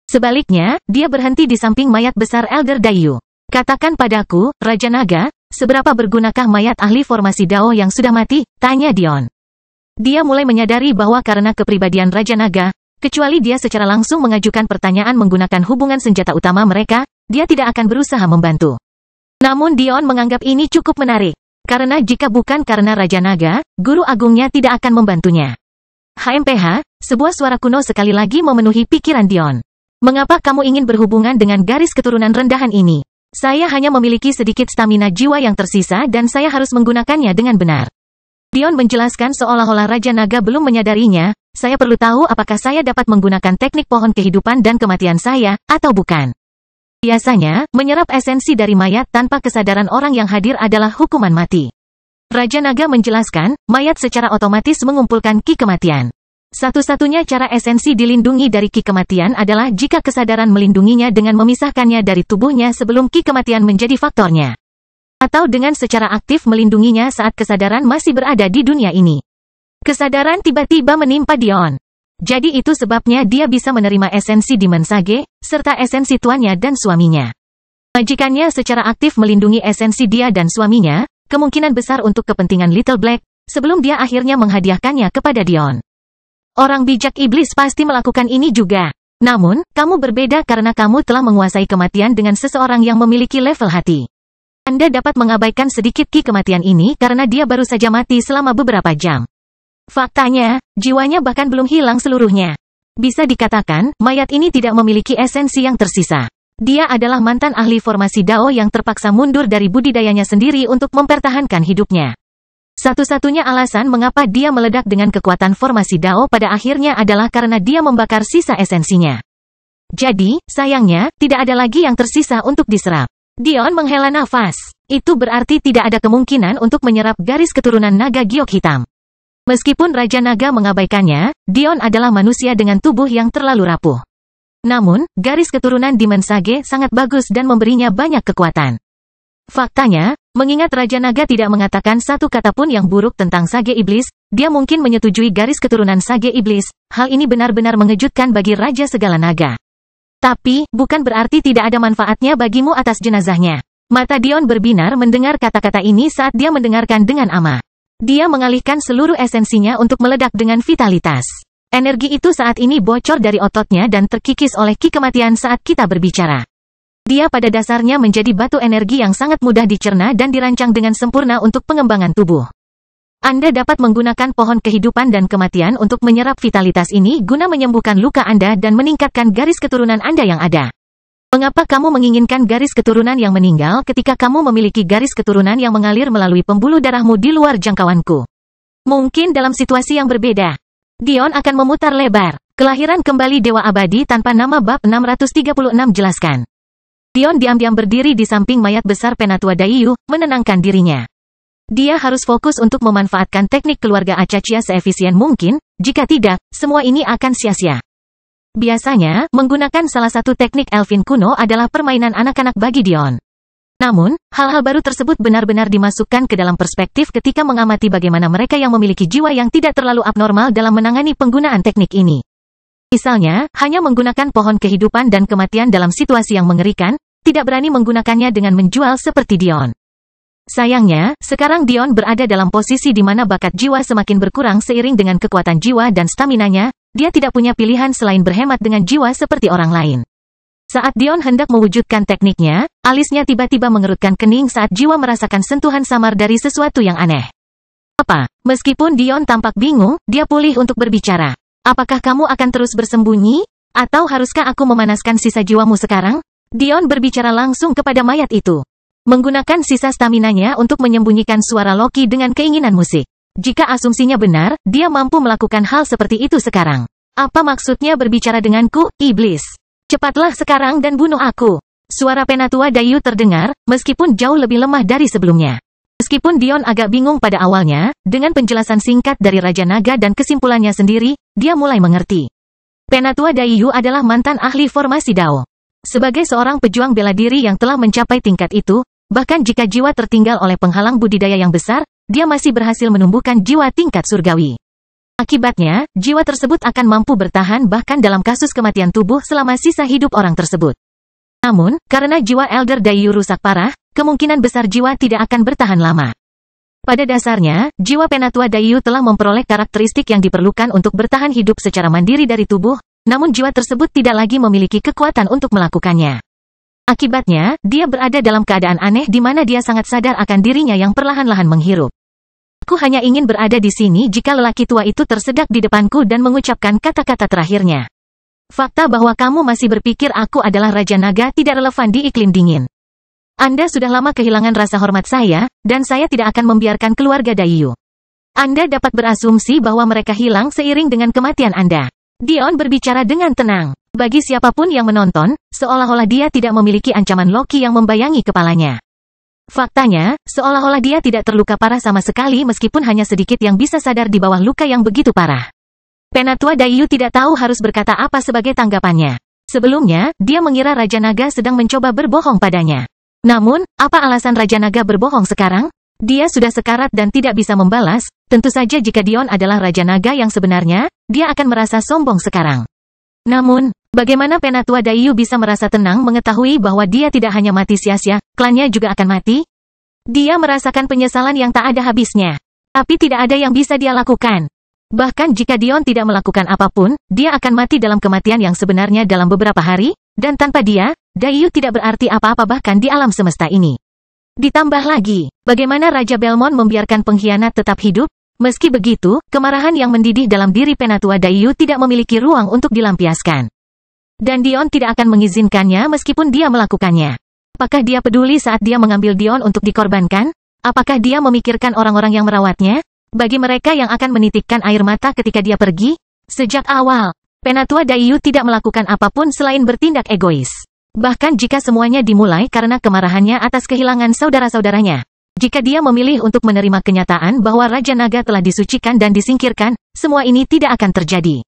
Sebaliknya, dia berhenti di samping mayat besar Elder Dayu. Katakan padaku, Raja Naga, seberapa bergunakah mayat ahli formasi Dao yang sudah mati? Tanya Dion. Dia mulai menyadari bahwa karena kepribadian Raja Naga, kecuali dia secara langsung mengajukan pertanyaan menggunakan hubungan senjata utama mereka, dia tidak akan berusaha membantu. Namun Dion menganggap ini cukup menarik. Karena jika bukan karena Raja Naga, guru agungnya tidak akan membantunya. HMPH, sebuah suara kuno sekali lagi memenuhi pikiran Dion. Mengapa kamu ingin berhubungan dengan garis keturunan rendahan ini? Saya hanya memiliki sedikit stamina jiwa yang tersisa dan saya harus menggunakannya dengan benar. Dion menjelaskan seolah-olah Raja Naga belum menyadarinya, saya perlu tahu apakah saya dapat menggunakan teknik pohon kehidupan dan kematian saya, atau bukan. Biasanya, menyerap esensi dari mayat tanpa kesadaran orang yang hadir adalah hukuman mati. Raja Naga menjelaskan, mayat secara otomatis mengumpulkan ki kematian. Satu-satunya cara esensi dilindungi dari ki kematian adalah jika kesadaran melindunginya dengan memisahkannya dari tubuhnya sebelum ki kematian menjadi faktornya. Atau dengan secara aktif melindunginya saat kesadaran masih berada di dunia ini. Kesadaran tiba-tiba menimpa Dion. Jadi itu sebabnya dia bisa menerima esensi Demon Sage, serta esensi tuannya dan suaminya. Majikannya secara aktif melindungi esensi dia dan suaminya, kemungkinan besar untuk kepentingan Little Black, sebelum dia akhirnya menghadiahkannya kepada Dion. Orang bijak iblis pasti melakukan ini juga. Namun, kamu berbeda karena kamu telah menguasai kematian dengan seseorang yang memiliki level hati. Anda dapat mengabaikan sedikit ki kematian ini karena dia baru saja mati selama beberapa jam. Faktanya, jiwanya bahkan belum hilang seluruhnya. Bisa dikatakan, mayat ini tidak memiliki esensi yang tersisa. Dia adalah mantan ahli formasi Dao yang terpaksa mundur dari budidayanya sendiri untuk mempertahankan hidupnya. Satu-satunya alasan mengapa dia meledak dengan kekuatan formasi Dao pada akhirnya adalah karena dia membakar sisa esensinya. Jadi, sayangnya, tidak ada lagi yang tersisa untuk diserap. Dion menghela nafas. Itu berarti tidak ada kemungkinan untuk menyerap garis keturunan naga giok hitam. Meskipun Raja Naga mengabaikannya, Dion adalah manusia dengan tubuh yang terlalu rapuh. Namun, garis keturunan Demon Sage sangat bagus dan memberinya banyak kekuatan. Faktanya, mengingat Raja Naga tidak mengatakan satu kata pun yang buruk tentang Sage Iblis, dia mungkin menyetujui garis keturunan Sage Iblis. Hal ini benar-benar mengejutkan bagi Raja Segala Naga. Tapi, bukan berarti tidak ada manfaatnya bagimu atas jenazahnya. Mata Dion berbinar mendengar kata-kata ini saat dia mendengarkan dengan amah. Dia mengalihkan seluruh esensinya untuk meledak dengan vitalitas. Energi itu saat ini bocor dari ototnya dan terkikis oleh ki kematian saat kita berbicara. Dia pada dasarnya menjadi batu energi yang sangat mudah dicerna dan dirancang dengan sempurna untuk pengembangan tubuh. Anda dapat menggunakan pohon kehidupan dan kematian untuk menyerap vitalitas ini guna menyembuhkan luka Anda dan meningkatkan garis keturunan Anda yang ada. Mengapa kamu menginginkan garis keturunan yang meninggal ketika kamu memiliki garis keturunan yang mengalir melalui pembuluh darahmu di luar jangkauanku? Mungkin dalam situasi yang berbeda. Dion akan memutar lebar. Kelahiran kembali Dewa Abadi tanpa nama bab 636 jelaskan. Dion diam-diam berdiri di samping mayat besar Penatua Daiyu, menenangkan dirinya. Dia harus fokus untuk memanfaatkan teknik keluarga Acacia seefisien mungkin, jika tidak, semua ini akan sia-sia. Biasanya, menggunakan salah satu teknik Elfin kuno adalah permainan anak-anak bagi Dion. Namun, hal-hal baru tersebut benar-benar dimasukkan ke dalam perspektif ketika mengamati bagaimana mereka yang memiliki jiwa yang tidak terlalu abnormal dalam menangani penggunaan teknik ini. Misalnya, hanya menggunakan pohon kehidupan dan kematian dalam situasi yang mengerikan, tidak berani menggunakannya dengan menjual seperti Dion. Sayangnya, sekarang Dion berada dalam posisi di mana bakat jiwa semakin berkurang seiring dengan kekuatan jiwa dan staminanya, dia tidak punya pilihan selain berhemat dengan jiwa seperti orang lain. Saat Dion hendak mewujudkan tekniknya, alisnya tiba-tiba mengerutkan kening saat jiwa merasakan sentuhan samar dari sesuatu yang aneh. Apa? Meskipun Dion tampak bingung, dia pulih untuk berbicara. Apakah kamu akan terus bersembunyi? Atau haruskah aku memanaskan sisa jiwamu sekarang? Dion berbicara langsung kepada mayat itu. Menggunakan sisa staminanya untuk menyembunyikan suara Loki dengan keinginan musik. Jika asumsinya benar, dia mampu melakukan hal seperti itu sekarang. Apa maksudnya berbicara denganku, iblis? Cepatlah sekarang dan bunuh aku. Suara Penatua Dayu terdengar, meskipun jauh lebih lemah dari sebelumnya. Meskipun Dion agak bingung pada awalnya, dengan penjelasan singkat dari Raja Naga dan kesimpulannya sendiri, dia mulai mengerti. Penatua Dayu adalah mantan ahli formasi Dao. Sebagai seorang pejuang bela diri yang telah mencapai tingkat itu, bahkan jika jiwa tertinggal oleh penghalang budidaya yang besar, dia masih berhasil menumbuhkan jiwa tingkat surgawi. Akibatnya, jiwa tersebut akan mampu bertahan bahkan dalam kasus kematian tubuh selama sisa hidup orang tersebut. Namun, karena jiwa Elder Dayu rusak parah, kemungkinan besar jiwa tidak akan bertahan lama. Pada dasarnya, jiwa Penatua Dayu telah memperoleh karakteristik yang diperlukan untuk bertahan hidup secara mandiri dari tubuh, namun jiwa tersebut tidak lagi memiliki kekuatan untuk melakukannya. Akibatnya, dia berada dalam keadaan aneh di mana dia sangat sadar akan dirinya yang perlahan-lahan menghirup. Aku hanya ingin berada di sini jika lelaki tua itu tersedak di depanku dan mengucapkan kata-kata terakhirnya. Fakta bahwa kamu masih berpikir aku adalah Raja Naga tidak relevan di iklim dingin. Anda sudah lama kehilangan rasa hormat saya, dan saya tidak akan membiarkan keluarga Dayu. Anda dapat berasumsi bahwa mereka hilang seiring dengan kematian Anda. Dion berbicara dengan tenang. Bagi siapapun yang menonton, seolah-olah dia tidak memiliki ancaman Loki yang membayangi kepalanya. Faktanya, seolah-olah dia tidak terluka parah sama sekali meskipun hanya sedikit yang bisa sadar di bawah luka yang begitu parah. Penatua Dayu tidak tahu harus berkata apa sebagai tanggapannya. Sebelumnya, dia mengira Raja Naga sedang mencoba berbohong padanya. Namun, apa alasan Raja Naga berbohong sekarang? Dia sudah sekarat dan tidak bisa membalas, tentu saja jika Dion adalah Raja Naga yang sebenarnya, dia akan merasa sombong sekarang. Namun, bagaimana Penatua Dayu bisa merasa tenang mengetahui bahwa dia tidak hanya mati sia-sia, klannya juga akan mati? Dia merasakan penyesalan yang tak ada habisnya. Tapi tidak ada yang bisa dia lakukan. Bahkan jika Dion tidak melakukan apapun, dia akan mati dalam kematian yang sebenarnya dalam beberapa hari, dan tanpa dia, Dayu tidak berarti apa-apa bahkan di alam semesta ini. Ditambah lagi, bagaimana Raja Belmont membiarkan pengkhianat tetap hidup? Meski begitu, kemarahan yang mendidih dalam diri Penatua Dayu tidak memiliki ruang untuk dilampiaskan. Dan Dion tidak akan mengizinkannya meskipun dia melakukannya. Apakah dia peduli saat dia mengambil Dion untuk dikorbankan? Apakah dia memikirkan orang-orang yang merawatnya? Bagi mereka yang akan menitikkan air mata ketika dia pergi? Sejak awal, Penatua Dayu tidak melakukan apapun selain bertindak egois. Bahkan jika semuanya dimulai karena kemarahannya atas kehilangan saudara-saudaranya. Jika dia memilih untuk menerima kenyataan bahwa Raja Naga telah disucikan dan disingkirkan, semua ini tidak akan terjadi.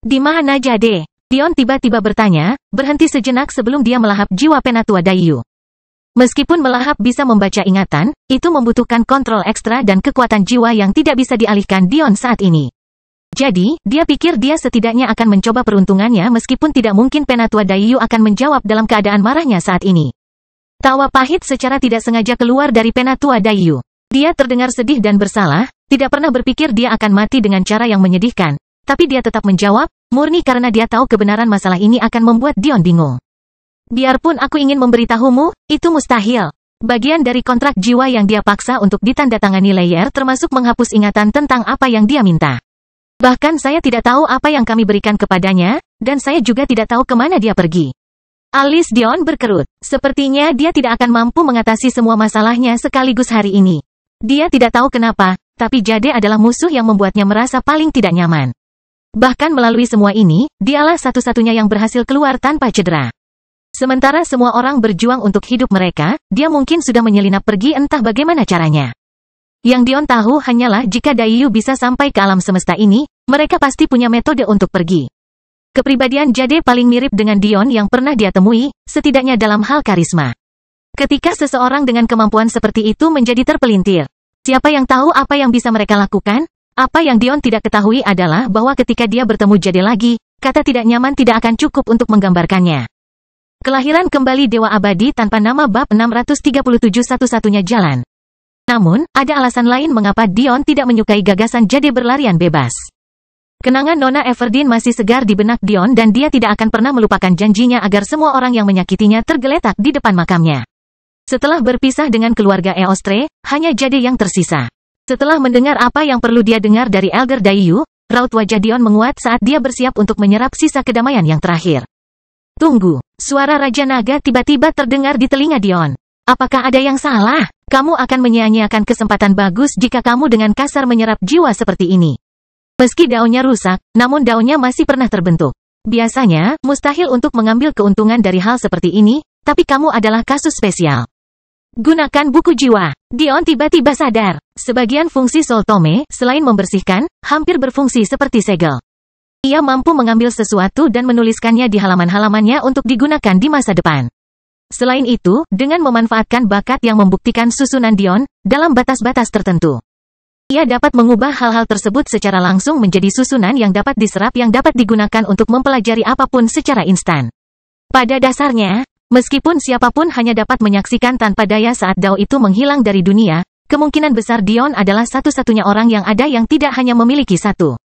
Di mana Jade? Dion tiba-tiba bertanya, berhenti sejenak sebelum dia melahap jiwa Penatua Dayu. Meskipun melahap bisa membaca ingatan, itu membutuhkan kontrol ekstra dan kekuatan jiwa yang tidak bisa dialihkan Dion saat ini. Jadi, dia pikir dia setidaknya akan mencoba peruntungannya meskipun tidak mungkin Penatua Dayu akan menjawab dalam keadaan marahnya saat ini. Tawa pahit secara tidak sengaja keluar dari Penatua Dayu. Dia terdengar sedih dan bersalah, tidak pernah berpikir dia akan mati dengan cara yang menyedihkan. Tapi dia tetap menjawab, murni karena dia tahu kebenaran masalah ini akan membuat Dion bingung. Biarpun aku ingin memberitahumu, itu mustahil. Bagian dari kontrak jiwa yang dia paksa untuk ditandatangani Layer termasuk menghapus ingatan tentang apa yang dia minta. Bahkan saya tidak tahu apa yang kami berikan kepadanya, dan saya juga tidak tahu kemana dia pergi. Alis Dion berkerut. Sepertinya dia tidak akan mampu mengatasi semua masalahnya sekaligus hari ini. Dia tidak tahu kenapa, tapi Jade adalah musuh yang membuatnya merasa paling tidak nyaman. Bahkan melalui semua ini, dialah satu-satunya yang berhasil keluar tanpa cedera. Sementara semua orang berjuang untuk hidup mereka, dia mungkin sudah menyelinap pergi entah bagaimana caranya. Yang Dion tahu hanyalah jika Dayu bisa sampai ke alam semesta ini, mereka pasti punya metode untuk pergi. Kepribadian Jade paling mirip dengan Dion yang pernah dia temui, setidaknya dalam hal karisma. Ketika seseorang dengan kemampuan seperti itu menjadi terpelintir, siapa yang tahu apa yang bisa mereka lakukan? Apa yang Dion tidak ketahui adalah bahwa ketika dia bertemu Jade lagi, kata tidak nyaman tidak akan cukup untuk menggambarkannya. Kelahiran kembali Dewa Abadi tanpa nama bab 637 satu-satunya jalan. Namun, ada alasan lain mengapa Dion tidak menyukai gagasan jadi berlarian bebas. Kenangan Nona Everdeen masih segar di benak Dion dan dia tidak akan pernah melupakan janjinya agar semua orang yang menyakitinya tergeletak di depan makamnya. Setelah berpisah dengan keluarga Eostre, hanya jadi yang tersisa. Setelah mendengar apa yang perlu dia dengar dari Elder Dayu, raut wajah Dion menguat saat dia bersiap untuk menyerap sisa kedamaian yang terakhir. Tunggu, suara Raja Naga tiba-tiba terdengar di telinga Dion. Apakah ada yang salah? Kamu akan menyia-nyiakan kesempatan bagus jika kamu dengan kasar menyerap jiwa seperti ini. Meski daunnya rusak, namun daunnya masih pernah terbentuk. Biasanya, mustahil untuk mengambil keuntungan dari hal seperti ini, tapi kamu adalah kasus spesial. Gunakan buku jiwa. Dion tiba-tiba sadar. Sebagian fungsi Soul Tome, selain membersihkan, hampir berfungsi seperti segel. Ia mampu mengambil sesuatu dan menuliskannya di halaman-halamannya untuk digunakan di masa depan. Selain itu, dengan memanfaatkan bakat yang membuktikan susunan Dion, dalam batas-batas tertentu. Ia dapat mengubah hal-hal tersebut secara langsung menjadi susunan yang dapat diserap yang dapat digunakan untuk mempelajari apapun secara instan. Pada dasarnya, meskipun siapapun hanya dapat menyaksikan tanpa daya saat Dao itu menghilang dari dunia, kemungkinan besar Dion adalah satu-satunya orang yang ada yang tidak hanya memiliki satu.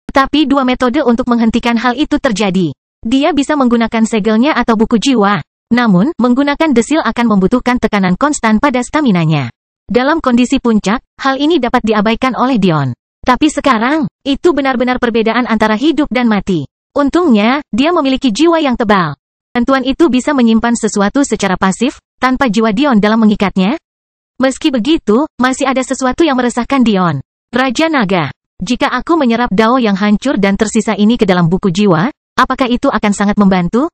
Tapi dua metode untuk menghentikan hal itu terjadi. Dia bisa menggunakan segelnya atau buku jiwa. Namun, menggunakan desil akan membutuhkan tekanan konstan pada staminanya. Dalam kondisi puncak, hal ini dapat diabaikan oleh Dion. Tapi sekarang, itu benar-benar perbedaan antara hidup dan mati. Untungnya, dia memiliki jiwa yang tebal. Bantuan itu bisa menyimpan sesuatu secara pasif, tanpa jiwa Dion dalam mengikatnya. Meski begitu, masih ada sesuatu yang meresahkan Dion. Raja Naga. Jika aku menyerap Dao yang hancur dan tersisa ini ke dalam buku jiwa, apakah itu akan sangat membantu?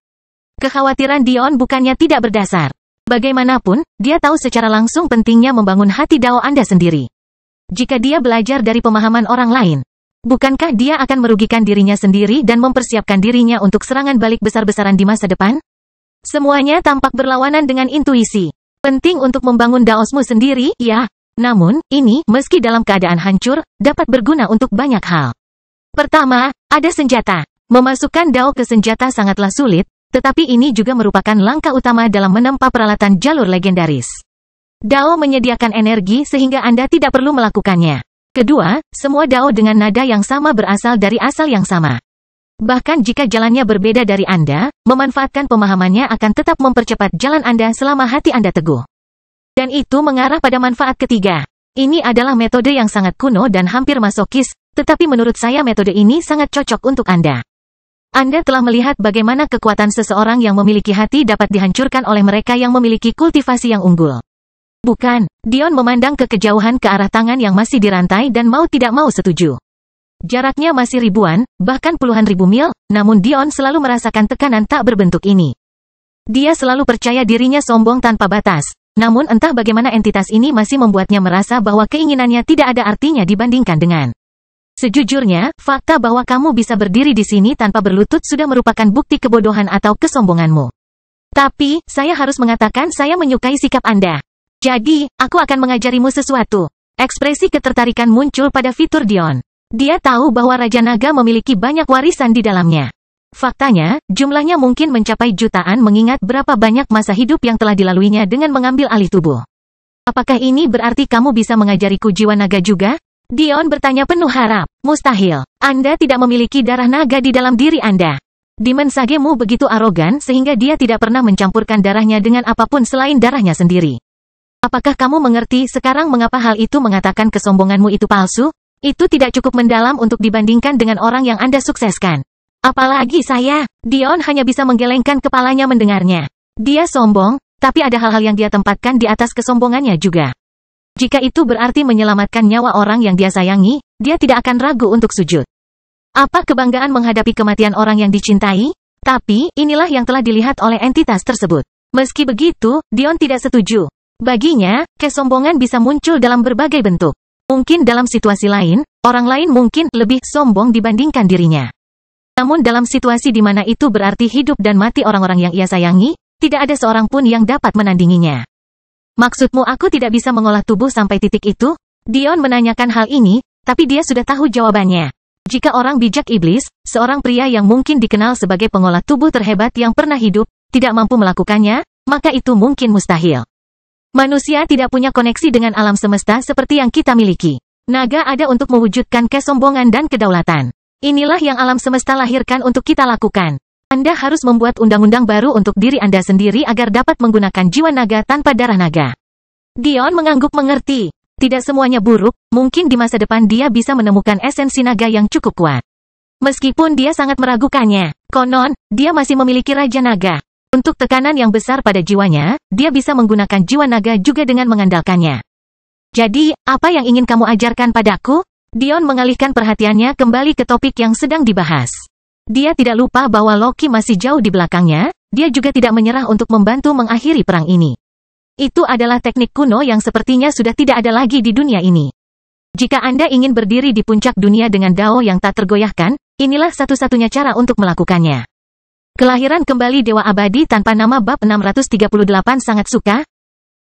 Kekhawatiran Dion bukannya tidak berdasar. Bagaimanapun, dia tahu secara langsung pentingnya membangun hati Dao Anda sendiri. Jika dia belajar dari pemahaman orang lain, bukankah dia akan merugikan dirinya sendiri dan mempersiapkan dirinya untuk serangan balik besar-besaran di masa depan? Semuanya tampak berlawanan dengan intuisi. Penting untuk membangun Daosmu sendiri, ya. Namun, ini, meski dalam keadaan hancur, dapat berguna untuk banyak hal. Pertama, ada senjata. Memasukkan Dao ke senjata sangatlah sulit, tetapi ini juga merupakan langkah utama dalam menempa peralatan jalur legendaris. Dao menyediakan energi sehingga Anda tidak perlu melakukannya. Kedua, semua Dao dengan nada yang sama berasal dari asal yang sama. Bahkan jika jalannya berbeda dari Anda, memanfaatkan pemahamannya akan tetap mempercepat jalan Anda selama hati Anda teguh. Dan itu mengarah pada manfaat ketiga. Ini adalah metode yang sangat kuno dan hampir masokis, tetapi menurut saya metode ini sangat cocok untuk Anda. Anda telah melihat bagaimana kekuatan seseorang yang memiliki hati dapat dihancurkan oleh mereka yang memiliki kultivasi yang unggul. Bukan, Dion memandang ke kejauhan ke arah tangan yang masih dirantai dan mau tidak mau setuju. Jaraknya masih ribuan, bahkan puluhan ribu mil, namun Dion selalu merasakan tekanan tak berbentuk ini. Dia selalu percaya dirinya sombong tanpa batas. Namun entah bagaimana entitas ini masih membuatnya merasa bahwa keinginannya tidak ada artinya dibandingkan dengan. Sejujurnya, fakta bahwa kamu bisa berdiri di sini tanpa berlutut sudah merupakan bukti kebodohan atau kesombonganmu. Tapi, saya harus mengatakan saya menyukai sikap Anda. Jadi, aku akan mengajarimu sesuatu. Ekspresi ketertarikan muncul pada fitur Dion. Dia tahu bahwa Raja Naga memiliki banyak warisan di dalamnya. Faktanya, jumlahnya mungkin mencapai jutaan mengingat berapa banyak masa hidup yang telah dilaluinya dengan mengambil alih tubuh. Apakah ini berarti kamu bisa mengajariku jiwa naga juga? Dion bertanya penuh harap. Mustahil. Anda tidak memiliki darah naga di dalam diri Anda. Dimensagemu begitu arogan sehingga dia tidak pernah mencampurkan darahnya dengan apapun selain darahnya sendiri. Apakah kamu mengerti sekarang mengapa hal itu mengatakan kesombonganmu itu palsu? Itu tidak cukup mendalam untuk dibandingkan dengan orang yang Anda sukseskan. Apalagi saya, Dion hanya bisa menggelengkan kepalanya mendengarnya. Dia sombong, tapi ada hal-hal yang dia tempatkan di atas kesombongannya juga. Jika itu berarti menyelamatkan nyawa orang yang dia sayangi, dia tidak akan ragu untuk sujud. Apa kebanggaan menghadapi kematian orang yang dicintai? Tapi, inilah yang telah dilihat oleh entitas tersebut. Meski begitu, Dion tidak setuju. Baginya, kesombongan bisa muncul dalam berbagai bentuk. Mungkin dalam situasi lain, orang lain mungkin lebih sombong dibandingkan dirinya. Namun dalam situasi di mana itu berarti hidup dan mati orang-orang yang ia sayangi, tidak ada seorang pun yang dapat menandinginya. Maksudmu aku tidak bisa mengolah tubuh sampai titik itu? Dion menanyakan hal ini, tapi dia sudah tahu jawabannya. Jika orang bijak iblis, seorang pria yang mungkin dikenal sebagai pengolah tubuh terhebat yang pernah hidup, tidak mampu melakukannya, maka itu mungkin mustahil. Manusia tidak punya koneksi dengan alam semesta seperti yang kita miliki. Naga ada untuk mewujudkan kesombongan dan kedaulatan. Inilah yang alam semesta lahirkan untuk kita lakukan. Anda harus membuat undang-undang baru untuk diri Anda sendiri agar dapat menggunakan jiwa naga tanpa darah naga. Dion mengangguk mengerti. Tidak semuanya buruk, mungkin di masa depan dia bisa menemukan esensi naga yang cukup kuat. Meskipun dia sangat meragukannya, konon, dia masih memiliki Raja Naga. Untuk tekanan yang besar pada jiwanya, dia bisa menggunakan jiwa naga juga dengan mengandalkannya. Jadi, apa yang ingin kamu ajarkan padaku? Dion mengalihkan perhatiannya kembali ke topik yang sedang dibahas. Dia tidak lupa bahwa Loki masih jauh di belakangnya, dia juga tidak menyerah untuk membantu mengakhiri perang ini. Itu adalah teknik kuno yang sepertinya sudah tidak ada lagi di dunia ini. Jika Anda ingin berdiri di puncak dunia dengan dao yang tak tergoyahkan, inilah satu-satunya cara untuk melakukannya. Kelahiran kembali Dewa Abadi tanpa nama bab 638 sangat suka.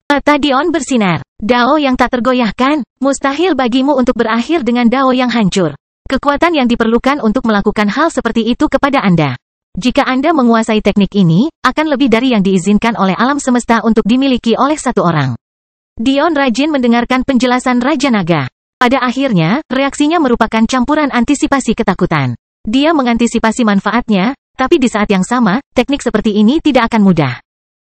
Mata Dion bersinar. Dao yang tak tergoyahkan, mustahil bagimu untuk berakhir dengan dao yang hancur. Kekuatan yang diperlukan untuk melakukan hal seperti itu kepada Anda. Jika Anda menguasai teknik ini, akan lebih dari yang diizinkan oleh alam semesta untuk dimiliki oleh satu orang. Dion rajin mendengarkan penjelasan Raja Naga. Pada akhirnya, reaksinya merupakan campuran antisipasi ketakutan. Dia mengantisipasi manfaatnya, tapi di saat yang sama, teknik seperti ini tidak akan mudah.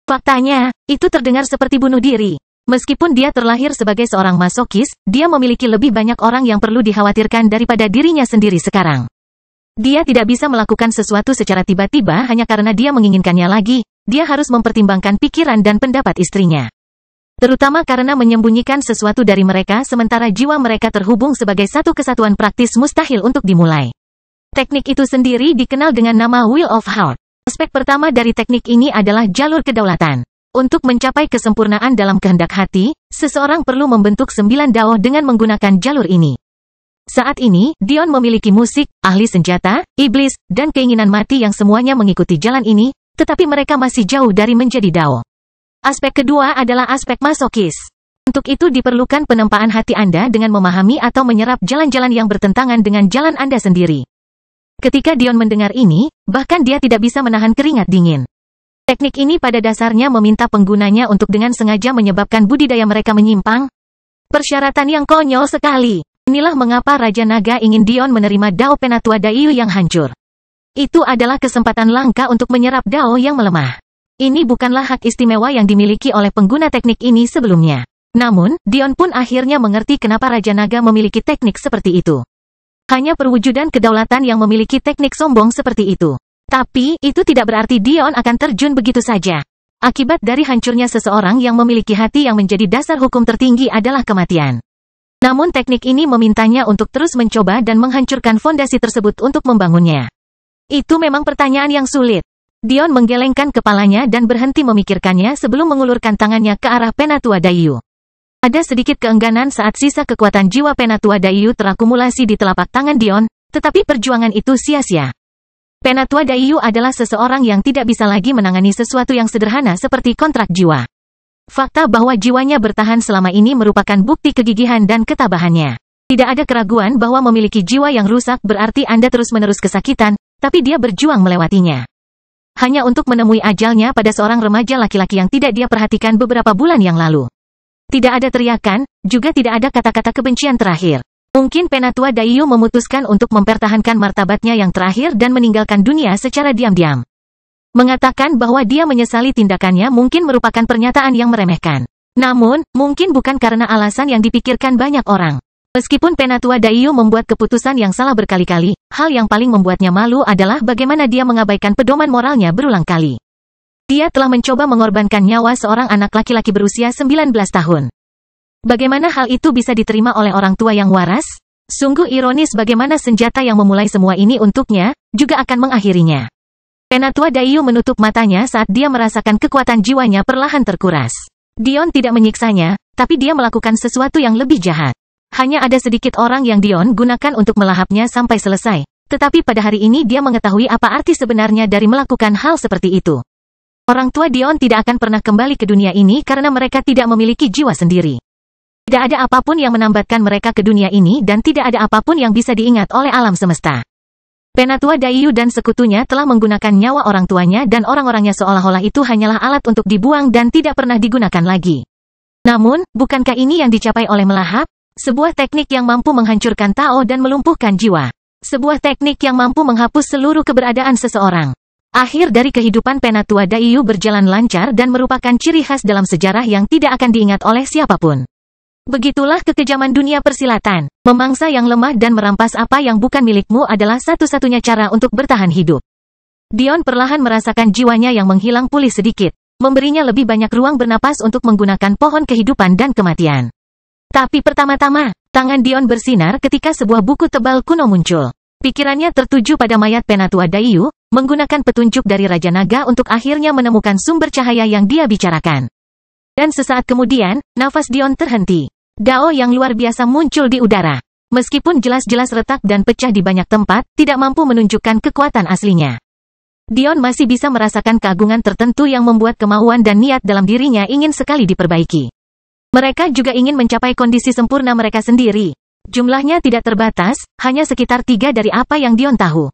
Faktanya, itu terdengar seperti bunuh diri. Meskipun dia terlahir sebagai seorang masokis, dia memiliki lebih banyak orang yang perlu dikhawatirkan daripada dirinya sendiri sekarang. Dia tidak bisa melakukan sesuatu secara tiba-tiba hanya karena dia menginginkannya lagi, dia harus mempertimbangkan pikiran dan pendapat istrinya. Terutama karena menyembunyikan sesuatu dari mereka sementara jiwa mereka terhubung sebagai satu kesatuan praktis mustahil untuk dimulai. Teknik itu sendiri dikenal dengan nama Wheel of Heart. Aspek pertama dari teknik ini adalah jalur kedaulatan. Untuk mencapai kesempurnaan dalam kehendak hati, seseorang perlu membentuk 9 dao dengan menggunakan jalur ini. Saat ini, Dion memiliki musik, ahli senjata, iblis, dan keinginan mati yang semuanya mengikuti jalan ini, tetapi mereka masih jauh dari menjadi dao. Aspek kedua adalah aspek masokis. Untuk itu diperlukan penempaan hati Anda dengan memahami atau menyerap jalan-jalan yang bertentangan dengan jalan Anda sendiri. Ketika Dion mendengar ini, bahkan dia tidak bisa menahan keringat dingin. Teknik ini pada dasarnya meminta penggunanya untuk dengan sengaja menyebabkan budidaya mereka menyimpang. Persyaratan yang konyol sekali. Inilah mengapa Raja Naga ingin Dion menerima Dao Penatua Daiyu yang hancur. Itu adalah kesempatan langka untuk menyerap Dao yang melemah. Ini bukanlah hak istimewa yang dimiliki oleh pengguna teknik ini sebelumnya. Namun, Dion pun akhirnya mengerti kenapa Raja Naga memiliki teknik seperti itu. Hanya perwujudan kedaulatan yang memiliki teknik sombong seperti itu. Tapi, itu tidak berarti Dion akan terjun begitu saja. Akibat dari hancurnya seseorang yang memiliki hati yang menjadi dasar hukum tertinggi adalah kematian. Namun teknik ini memintanya untuk terus mencoba dan menghancurkan fondasi tersebut untuk membangunnya. Itu memang pertanyaan yang sulit. Dion menggelengkan kepalanya dan berhenti memikirkannya sebelum mengulurkan tangannya ke arah Penatua Daiyu. Ada sedikit keengganan saat sisa kekuatan jiwa Penatua Daiyu terakumulasi di telapak tangan Dion, tetapi perjuangan itu sia-sia. Penatua Daiyu adalah seseorang yang tidak bisa lagi menangani sesuatu yang sederhana seperti kontrak jiwa. Fakta bahwa jiwanya bertahan selama ini merupakan bukti kegigihan dan ketabahannya. Tidak ada keraguan bahwa memiliki jiwa yang rusak berarti Anda terus-menerus kesakitan, tapi dia berjuang melewatinya. Hanya untuk menemui ajalnya pada seorang remaja laki-laki yang tidak dia perhatikan beberapa bulan yang lalu. Tidak ada teriakan, juga tidak ada kata-kata kebencian terakhir. Mungkin Penatua Daiyu memutuskan untuk mempertahankan martabatnya yang terakhir dan meninggalkan dunia secara diam-diam. Mengatakan bahwa dia menyesali tindakannya mungkin merupakan pernyataan yang meremehkan. Namun, mungkin bukan karena alasan yang dipikirkan banyak orang. Meskipun Penatua Daiyu membuat keputusan yang salah berkali-kali, hal yang paling membuatnya malu adalah bagaimana dia mengabaikan pedoman moralnya berulang kali. Dia telah mencoba mengorbankan nyawa seorang anak laki-laki berusia 19 tahun. Bagaimana hal itu bisa diterima oleh orang tua yang waras? Sungguh ironis bagaimana senjata yang memulai semua ini untuknya, juga akan mengakhirinya. Penatua Daiyu menutup matanya saat dia merasakan kekuatan jiwanya perlahan terkuras. Dion tidak menyiksanya, tapi dia melakukan sesuatu yang lebih jahat. Hanya ada sedikit orang yang Dion gunakan untuk melahapnya sampai selesai. Tetapi pada hari ini dia mengetahui apa arti sebenarnya dari melakukan hal seperti itu. Orang tua Dion tidak akan pernah kembali ke dunia ini karena mereka tidak memiliki jiwa sendiri. Tidak ada apapun yang menambatkan mereka ke dunia ini dan tidak ada apapun yang bisa diingat oleh alam semesta. Penatua Daiyu dan sekutunya telah menggunakan nyawa orang tuanya dan orang-orangnya seolah-olah itu hanyalah alat untuk dibuang dan tidak pernah digunakan lagi. Namun, bukankah ini yang dicapai oleh melahap? Sebuah teknik yang mampu menghancurkan Tao dan melumpuhkan jiwa. Sebuah teknik yang mampu menghapus seluruh keberadaan seseorang. Akhir dari kehidupan Penatua Daiyu berjalan lancar dan merupakan ciri khas dalam sejarah yang tidak akan diingat oleh siapapun. Begitulah kekejaman dunia persilatan. Memangsa yang lemah dan merampas apa yang bukan milikmu adalah satu-satunya cara untuk bertahan hidup. Dion perlahan merasakan jiwanya yang menghilang pulih sedikit, memberinya lebih banyak ruang bernapas untuk menggunakan pohon kehidupan dan kematian. Tapi pertama-tama, tangan Dion bersinar ketika sebuah buku tebal kuno muncul. Pikirannya tertuju pada mayat Penatua Daiyu, menggunakan petunjuk dari Raja Naga untuk akhirnya menemukan sumber cahaya yang dia bicarakan. Dan sesaat kemudian, nafas Dion terhenti. Dao yang luar biasa muncul di udara. Meskipun jelas-jelas retak dan pecah di banyak tempat, tidak mampu menunjukkan kekuatan aslinya. Dion masih bisa merasakan keagungan tertentu yang membuat kemauan dan niat dalam dirinya ingin sekali diperbaiki. Mereka juga ingin mencapai kondisi sempurna mereka sendiri. Jumlahnya tidak terbatas, hanya sekitar 3 dari apa yang Dion tahu.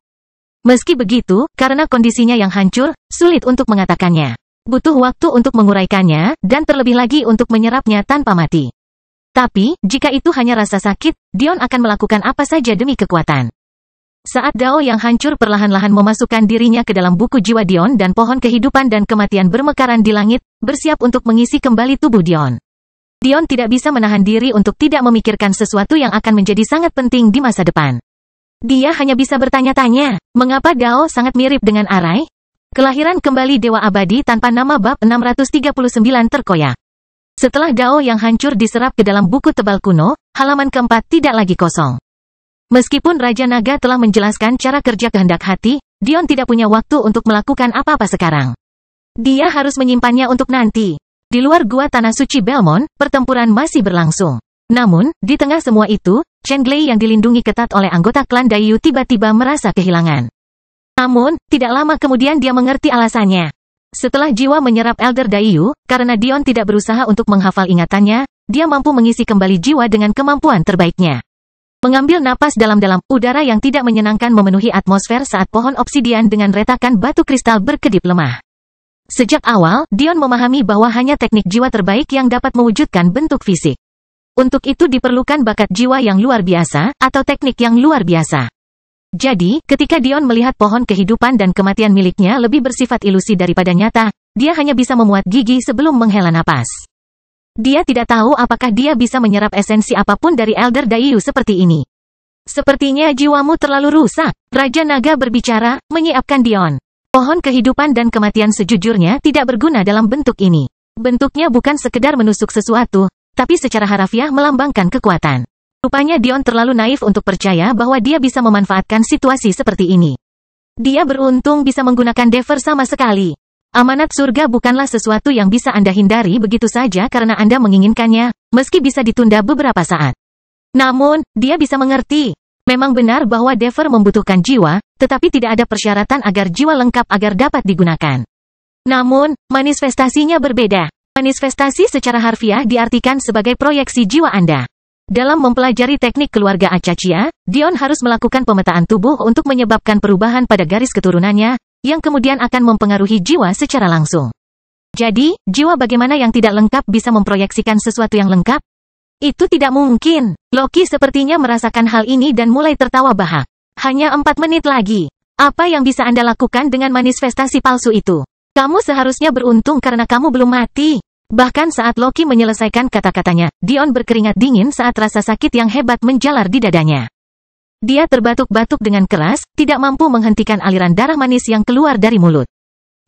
Meski begitu, karena kondisinya yang hancur, sulit untuk mengatakannya. Butuh waktu untuk menguraikannya, dan terlebih lagi untuk menyerapnya tanpa mati. Tapi, jika itu hanya rasa sakit, Dion akan melakukan apa saja demi kekuatan. Saat Dao yang hancur perlahan-lahan memasukkan dirinya ke dalam buku jiwa Dion dan pohon kehidupan dan kematian bermekaran di langit, bersiap untuk mengisi kembali tubuh Dion. Dion tidak bisa menahan diri untuk tidak memikirkan sesuatu yang akan menjadi sangat penting di masa depan. Dia hanya bisa bertanya-tanya, mengapa Dao sangat mirip dengan Arai? Kelahiran kembali Dewa Abadi tanpa nama bab 639 terkoyak. Setelah Dao yang hancur diserap ke dalam buku tebal kuno, halaman keempat tidak lagi kosong. Meskipun Raja Naga telah menjelaskan cara kerja kehendak hati, Dion tidak punya waktu untuk melakukan apa-apa sekarang. Dia harus menyimpannya untuk nanti. Di luar gua tanah suci Belmont, pertempuran masih berlangsung. Namun, di tengah semua itu, Chen Glei yang dilindungi ketat oleh anggota klan Daiyu tiba-tiba merasa kehilangan. Namun, tidak lama kemudian dia mengerti alasannya. Setelah jiwa menyerap Elder Daiyu, karena Dion tidak berusaha untuk menghafal ingatannya, dia mampu mengisi kembali jiwa dengan kemampuan terbaiknya. Mengambil napas dalam-dalam, udara yang tidak menyenangkan memenuhi atmosfer saat pohon obsidian dengan retakan batu kristal berkedip lemah. Sejak awal, Dion memahami bahwa hanya teknik jiwa terbaik yang dapat mewujudkan bentuk fisik. Untuk itu diperlukan bakat jiwa yang luar biasa, atau teknik yang luar biasa. Jadi, ketika Dion melihat pohon kehidupan dan kematian miliknya lebih bersifat ilusi daripada nyata, dia hanya bisa memuat gigi sebelum menghela napas. Dia tidak tahu apakah dia bisa menyerap esensi apapun dari Elder Daiyu seperti ini. Sepertinya jiwamu terlalu rusak, Raja Naga berbicara, menyiapkan Dion. Pohon kehidupan dan kematian sejujurnya tidak berguna dalam bentuk ini. Bentuknya bukan sekedar menusuk sesuatu, tapi secara harafiah melambangkan kekuatan. Rupanya Dion terlalu naif untuk percaya bahwa dia bisa memanfaatkan situasi seperti ini. Dia beruntung bisa menggunakan Dever sama sekali. Amanat surga bukanlah sesuatu yang bisa Anda hindari begitu saja karena Anda menginginkannya, meski bisa ditunda beberapa saat. Namun, dia bisa mengerti. Memang benar bahwa Dever membutuhkan jiwa, tetapi tidak ada persyaratan agar jiwa lengkap agar dapat digunakan. Namun, manifestasinya berbeda. Manifestasi secara harfiah diartikan sebagai proyeksi jiwa Anda. Dalam mempelajari teknik keluarga Acaccia, Dion harus melakukan pemetaan tubuh untuk menyebabkan perubahan pada garis keturunannya, yang kemudian akan mempengaruhi jiwa secara langsung. Jadi, jiwa bagaimana yang tidak lengkap bisa memproyeksikan sesuatu yang lengkap? Itu tidak mungkin. Loki sepertinya merasakan hal ini dan mulai tertawa bahak. Hanya 4 menit lagi. Apa yang bisa Anda lakukan dengan manifestasi palsu itu? Kamu seharusnya beruntung karena kamu belum mati. Bahkan saat Loki menyelesaikan kata-katanya, Dion berkeringat dingin saat rasa sakit yang hebat menjalar di dadanya. Dia terbatuk-batuk dengan keras, tidak mampu menghentikan aliran darah manis yang keluar dari mulut.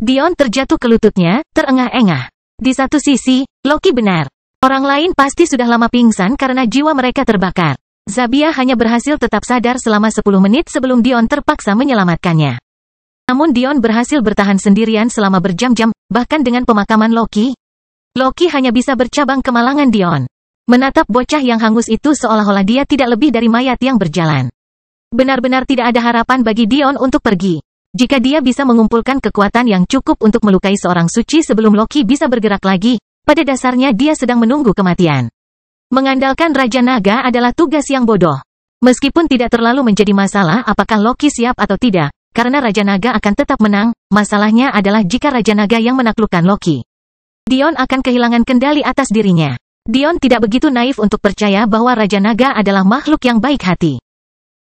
Dion terjatuh ke lututnya, terengah-engah. Di satu sisi, Loki benar. Orang lain pasti sudah lama pingsan karena jiwa mereka terbakar. Zabia hanya berhasil tetap sadar selama 10 menit sebelum Dion terpaksa menyelamatkannya. Namun Dion berhasil bertahan sendirian selama berjam-jam, bahkan dengan pemakaman Loki. Loki hanya bisa bercabang kemalangan Dion. Menatap bocah yang hangus itu seolah-olah dia tidak lebih dari mayat yang berjalan. Benar-benar tidak ada harapan bagi Dion untuk pergi. Jika dia bisa mengumpulkan kekuatan yang cukup untuk melukai seorang suci sebelum Loki bisa bergerak lagi, pada dasarnya dia sedang menunggu kematian. Mengandalkan Raja Naga adalah tugas yang bodoh. Meskipun tidak terlalu menjadi masalah apakah Loki siap atau tidak, karena Raja Naga akan tetap menang, masalahnya adalah jika Raja Naga yang menaklukkan Loki. Dion akan kehilangan kendali atas dirinya. Dion tidak begitu naif untuk percaya bahwa Raja Naga adalah makhluk yang baik hati.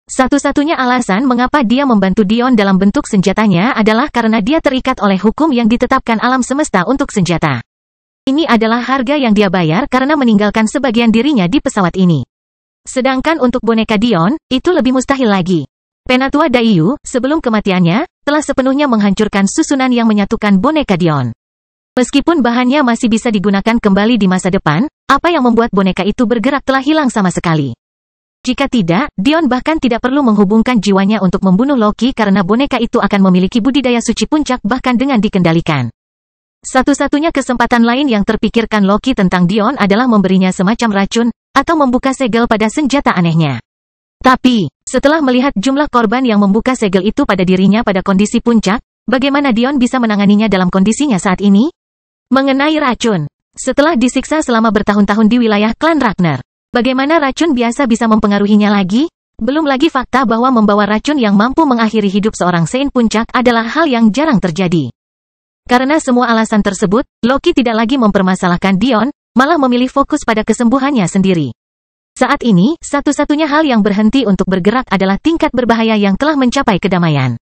Satu-satunya alasan mengapa dia membantu Dion dalam bentuk senjatanya adalah karena dia terikat oleh hukum yang ditetapkan alam semesta untuk senjata. Ini adalah harga yang dia bayar karena meninggalkan sebagian dirinya di pesawat ini. Sedangkan untuk boneka Dion, itu lebih mustahil lagi. Penatua Daiyu, sebelum kematiannya, telah sepenuhnya menghancurkan susunan yang menyatukan boneka Dion. Meskipun bahannya masih bisa digunakan kembali di masa depan, apa yang membuat boneka itu bergerak telah hilang sama sekali. Jika tidak, Dion bahkan tidak perlu menghubungkan jiwanya untuk membunuh Loki karena boneka itu akan memiliki budidaya suci puncak bahkan dengan dikendalikan. Satu-satunya kesempatan lain yang terpikirkan Loki tentang Dion adalah memberinya semacam racun, atau membuka segel pada senjata anehnya. Tapi, setelah melihat jumlah korban yang membuka segel itu pada dirinya pada kondisi puncak, bagaimana Dion bisa menanganinya dalam kondisinya saat ini? Mengenai racun. Setelah disiksa selama bertahun-tahun di wilayah klan Ragnar, bagaimana racun biasa bisa mempengaruhinya lagi? Belum lagi fakta bahwa membawa racun yang mampu mengakhiri hidup seorang Sein puncak adalah hal yang jarang terjadi. Karena semua alasan tersebut, Loki tidak lagi mempermasalahkan Dion, malah memilih fokus pada kesembuhannya sendiri. Saat ini, satu-satunya hal yang berhenti untuk bergerak adalah tingkat berbahaya yang telah mencapai kedamaian.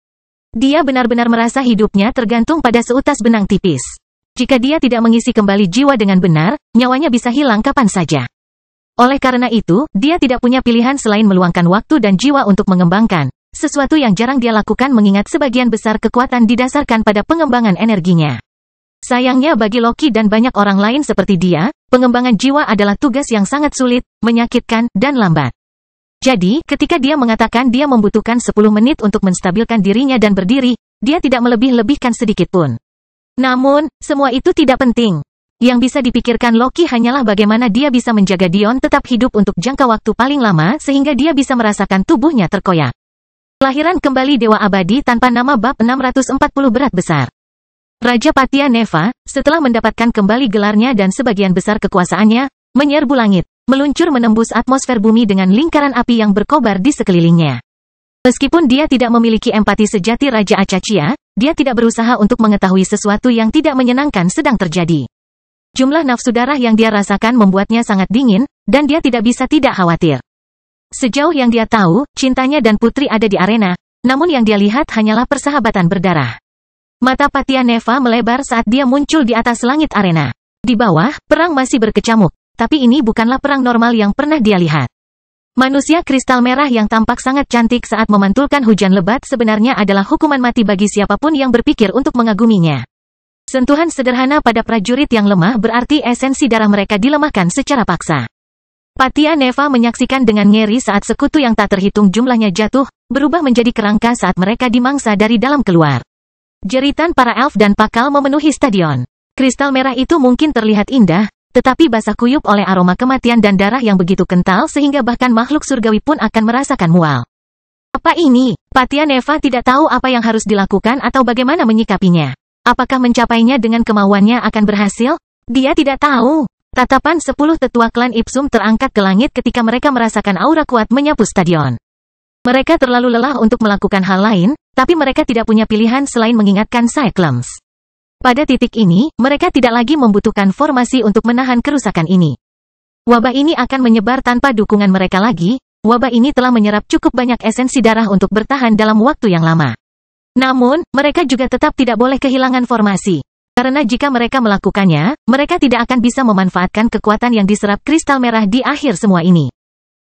Dia benar-benar merasa hidupnya tergantung pada seutas benang tipis. Jika dia tidak mengisi kembali jiwa dengan benar, nyawanya bisa hilang kapan saja. Oleh karena itu, dia tidak punya pilihan selain meluangkan waktu dan jiwa untuk mengembangkan, sesuatu yang jarang dia lakukan mengingat sebagian besar kekuatan didasarkan pada pengembangan energinya. Sayangnya bagi Loki dan banyak orang lain seperti dia, pengembangan jiwa adalah tugas yang sangat sulit, menyakitkan, dan lambat. Jadi, ketika dia mengatakan dia membutuhkan 10 menit untuk menstabilkan dirinya dan berdiri, dia tidak melebih-lebihkan sedikit pun. Namun, semua itu tidak penting. Yang bisa dipikirkan Loki hanyalah bagaimana dia bisa menjaga Dion tetap hidup untuk jangka waktu paling lama sehingga dia bisa merasakan tubuhnya terkoyak. Kelahiran kembali Dewa Abadi tanpa nama bab 640 berat besar. Raja Patya Neva, setelah mendapatkan kembali gelarnya dan sebagian besar kekuasaannya, menyerbu langit, meluncur menembus atmosfer bumi dengan lingkaran api yang berkobar di sekelilingnya. Meskipun dia tidak memiliki empati sejati Raja Acaccia, dia tidak berusaha untuk mengetahui sesuatu yang tidak menyenangkan sedang terjadi. Jumlah nafsu darah yang dia rasakan membuatnya sangat dingin, dan dia tidak bisa tidak khawatir. Sejauh yang dia tahu, cintanya dan putri ada di arena, namun yang dia lihat hanyalah persahabatan berdarah. Mata Patya Neva melebar saat dia muncul di atas langit arena. Di bawah, perang masih berkecamuk, tapi ini bukanlah perang normal yang pernah dia lihat. Manusia kristal merah yang tampak sangat cantik saat memantulkan hujan lebat sebenarnya adalah hukuman mati bagi siapapun yang berpikir untuk mengaguminya. Sentuhan sederhana pada prajurit yang lemah berarti esensi darah mereka dilemahkan secara paksa. Patya Neva menyaksikan dengan ngeri saat sekutu yang tak terhitung jumlahnya jatuh, berubah menjadi kerangka saat mereka dimangsa dari dalam keluar. Jeritan para elf dan pakal memenuhi stadion. Kristal merah itu mungkin terlihat indah, tetapi basah kuyup oleh aroma kematian dan darah yang begitu kental sehingga bahkan makhluk surgawi pun akan merasakan mual. Apa ini? Patya Neva tidak tahu apa yang harus dilakukan atau bagaimana menyikapinya. Apakah mencapainya dengan kemauannya akan berhasil? Dia tidak tahu. Tatapan 10 tetua klan Ipsum terangkat ke langit ketika mereka merasakan aura kuat menyapu stadion. Mereka terlalu lelah untuk melakukan hal lain, tapi mereka tidak punya pilihan selain mengingatkan Cyclops. Pada titik ini, mereka tidak lagi membutuhkan formasi untuk menahan kerusakan ini. Wabah ini akan menyebar tanpa dukungan mereka lagi, wabah ini telah menyerap cukup banyak esensi darah untuk bertahan dalam waktu yang lama. Namun, mereka juga tetap tidak boleh kehilangan formasi. Karena jika mereka melakukannya, mereka tidak akan bisa memanfaatkan kekuatan yang diserap kristal merah di akhir semua ini.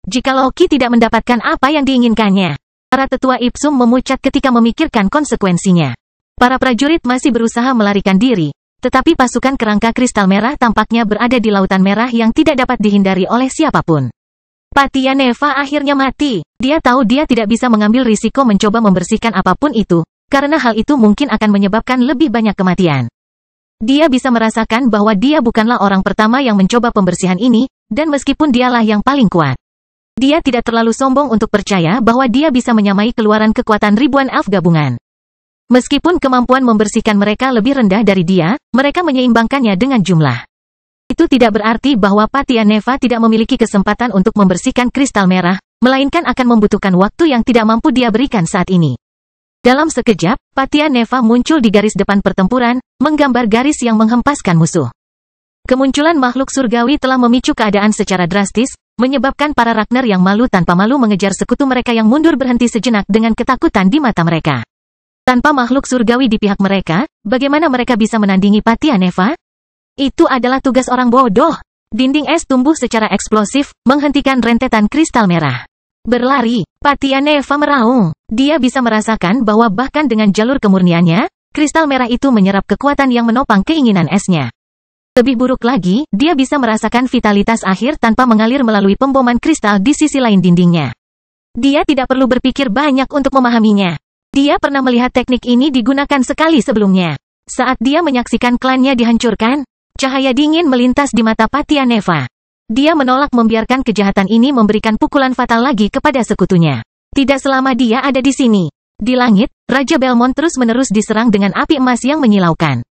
Jika Loki tidak mendapatkan apa yang diinginkannya, para tetua Ipsum memucat ketika memikirkan konsekuensinya. Para prajurit masih berusaha melarikan diri, tetapi pasukan kerangka kristal merah tampaknya berada di lautan merah yang tidak dapat dihindari oleh siapapun. Patya Neva akhirnya mati. Dia tahu dia tidak bisa mengambil risiko mencoba membersihkan apapun itu, karena hal itu mungkin akan menyebabkan lebih banyak kematian. Dia bisa merasakan bahwa dia bukanlah orang pertama yang mencoba pembersihan ini, dan meskipun dialah yang paling kuat. Dia tidak terlalu sombong untuk percaya bahwa dia bisa menyamai keluaran kekuatan ribuan elf gabungan. Meskipun kemampuan membersihkan mereka lebih rendah dari dia, mereka menyeimbangkannya dengan jumlah. Itu tidak berarti bahwa Patya Neva tidak memiliki kesempatan untuk membersihkan kristal merah, melainkan akan membutuhkan waktu yang tidak mampu dia berikan saat ini. Dalam sekejap, Patya Neva muncul di garis depan pertempuran, menggambar garis yang menghempaskan musuh. Kemunculan makhluk surgawi telah memicu keadaan secara drastis, menyebabkan para Ragnar yang malu tanpa malu mengejar sekutu mereka yang mundur berhenti sejenak dengan ketakutan di mata mereka. Tanpa makhluk surgawi di pihak mereka, bagaimana mereka bisa menandingi Patya Neva? Itu adalah tugas orang bodoh. Dinding es tumbuh secara eksplosif, menghentikan rentetan kristal merah. Berlari, Patya Neva meraung. Dia bisa merasakan bahwa bahkan dengan jalur kemurniannya, kristal merah itu menyerap kekuatan yang menopang keinginan esnya. Lebih buruk lagi, dia bisa merasakan vitalitas akhir tanpa mengalir melalui pemboman kristal di sisi lain dindingnya. Dia tidak perlu berpikir banyak untuk memahaminya. Dia pernah melihat teknik ini digunakan sekali sebelumnya. Saat dia menyaksikan klannya dihancurkan, cahaya dingin melintas di mata Patya Neva. Dia menolak membiarkan kejahatan ini memberikan pukulan fatal lagi kepada sekutunya. Tidak selama dia ada di sini. Di langit, Raja Belmont terus-menerus diserang dengan api emas yang menyilaukan.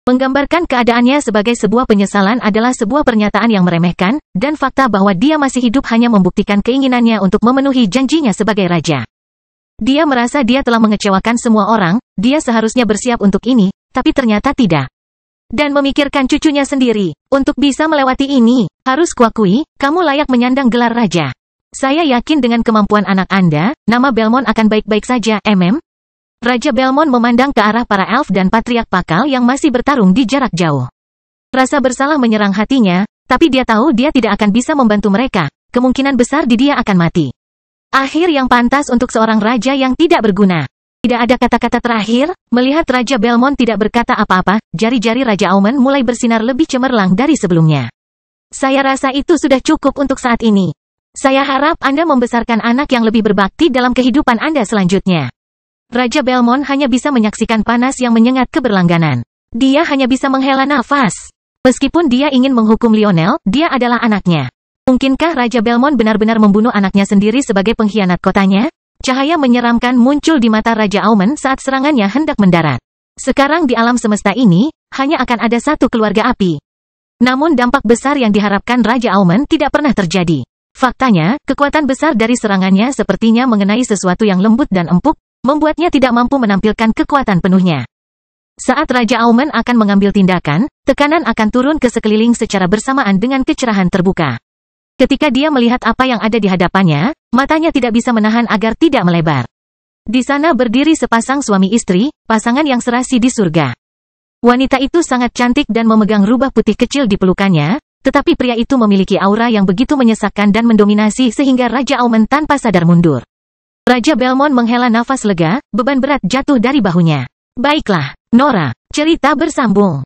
Menggambarkan keadaannya sebagai sebuah penyesalan adalah sebuah pernyataan yang meremehkan, dan fakta bahwa dia masih hidup hanya membuktikan keinginannya untuk memenuhi janjinya sebagai raja. Dia merasa dia telah mengecewakan semua orang, dia seharusnya bersiap untuk ini, tapi ternyata tidak. Dan memikirkan cucunya sendiri, untuk bisa melewati ini, harus kuakui, kamu layak menyandang gelar raja. Saya yakin dengan kemampuan anak Anda, nama Belmont akan baik-baik saja, Raja Belmont memandang ke arah para elf dan patriark Pakal yang masih bertarung di jarak jauh. Rasa bersalah menyerang hatinya, tapi dia tahu dia tidak akan bisa membantu mereka, kemungkinan besar dia akan mati. Akhir yang pantas untuk seorang raja yang tidak berguna. Tidak ada kata-kata terakhir, melihat Raja Belmont tidak berkata apa-apa, jari-jari Raja Aumen mulai bersinar lebih cemerlang dari sebelumnya. Saya rasa itu sudah cukup untuk saat ini. Saya harap Anda membesarkan anak yang lebih berbakti dalam kehidupan Anda selanjutnya. Raja Belmont hanya bisa menyaksikan panas yang menyengat keberlangganan. Dia hanya bisa menghela nafas. Meskipun dia ingin menghukum Lionel, dia adalah anaknya. Mungkinkah Raja Belmont benar-benar membunuh anaknya sendiri sebagai pengkhianat kotanya? Cahaya menyeramkan muncul di mata Raja Aumen saat serangannya hendak mendarat. Sekarang di alam semesta ini, hanya akan ada satu keluarga api. Namun dampak besar yang diharapkan Raja Aumen tidak pernah terjadi. Faktanya, kekuatan besar dari serangannya sepertinya mengenai sesuatu yang lembut dan empuk, membuatnya tidak mampu menampilkan kekuatan penuhnya. Saat Raja Aumen akan mengambil tindakan, tekanan akan turun ke sekeliling secara bersamaan dengan kecerahan terbuka. Ketika dia melihat apa yang ada di hadapannya, matanya tidak bisa menahan agar tidak melebar. Di sana berdiri sepasang suami istri, pasangan yang serasi di surga. Wanita itu sangat cantik dan memegang rubah putih kecil di pelukannya, tetapi pria itu memiliki aura yang begitu menyesakkan dan mendominasi sehingga Raja Aumen tanpa sadar mundur. Raja Belmont menghela nafas lega, beban berat jatuh dari bahunya. Baiklah, Nora, cerita bersambung.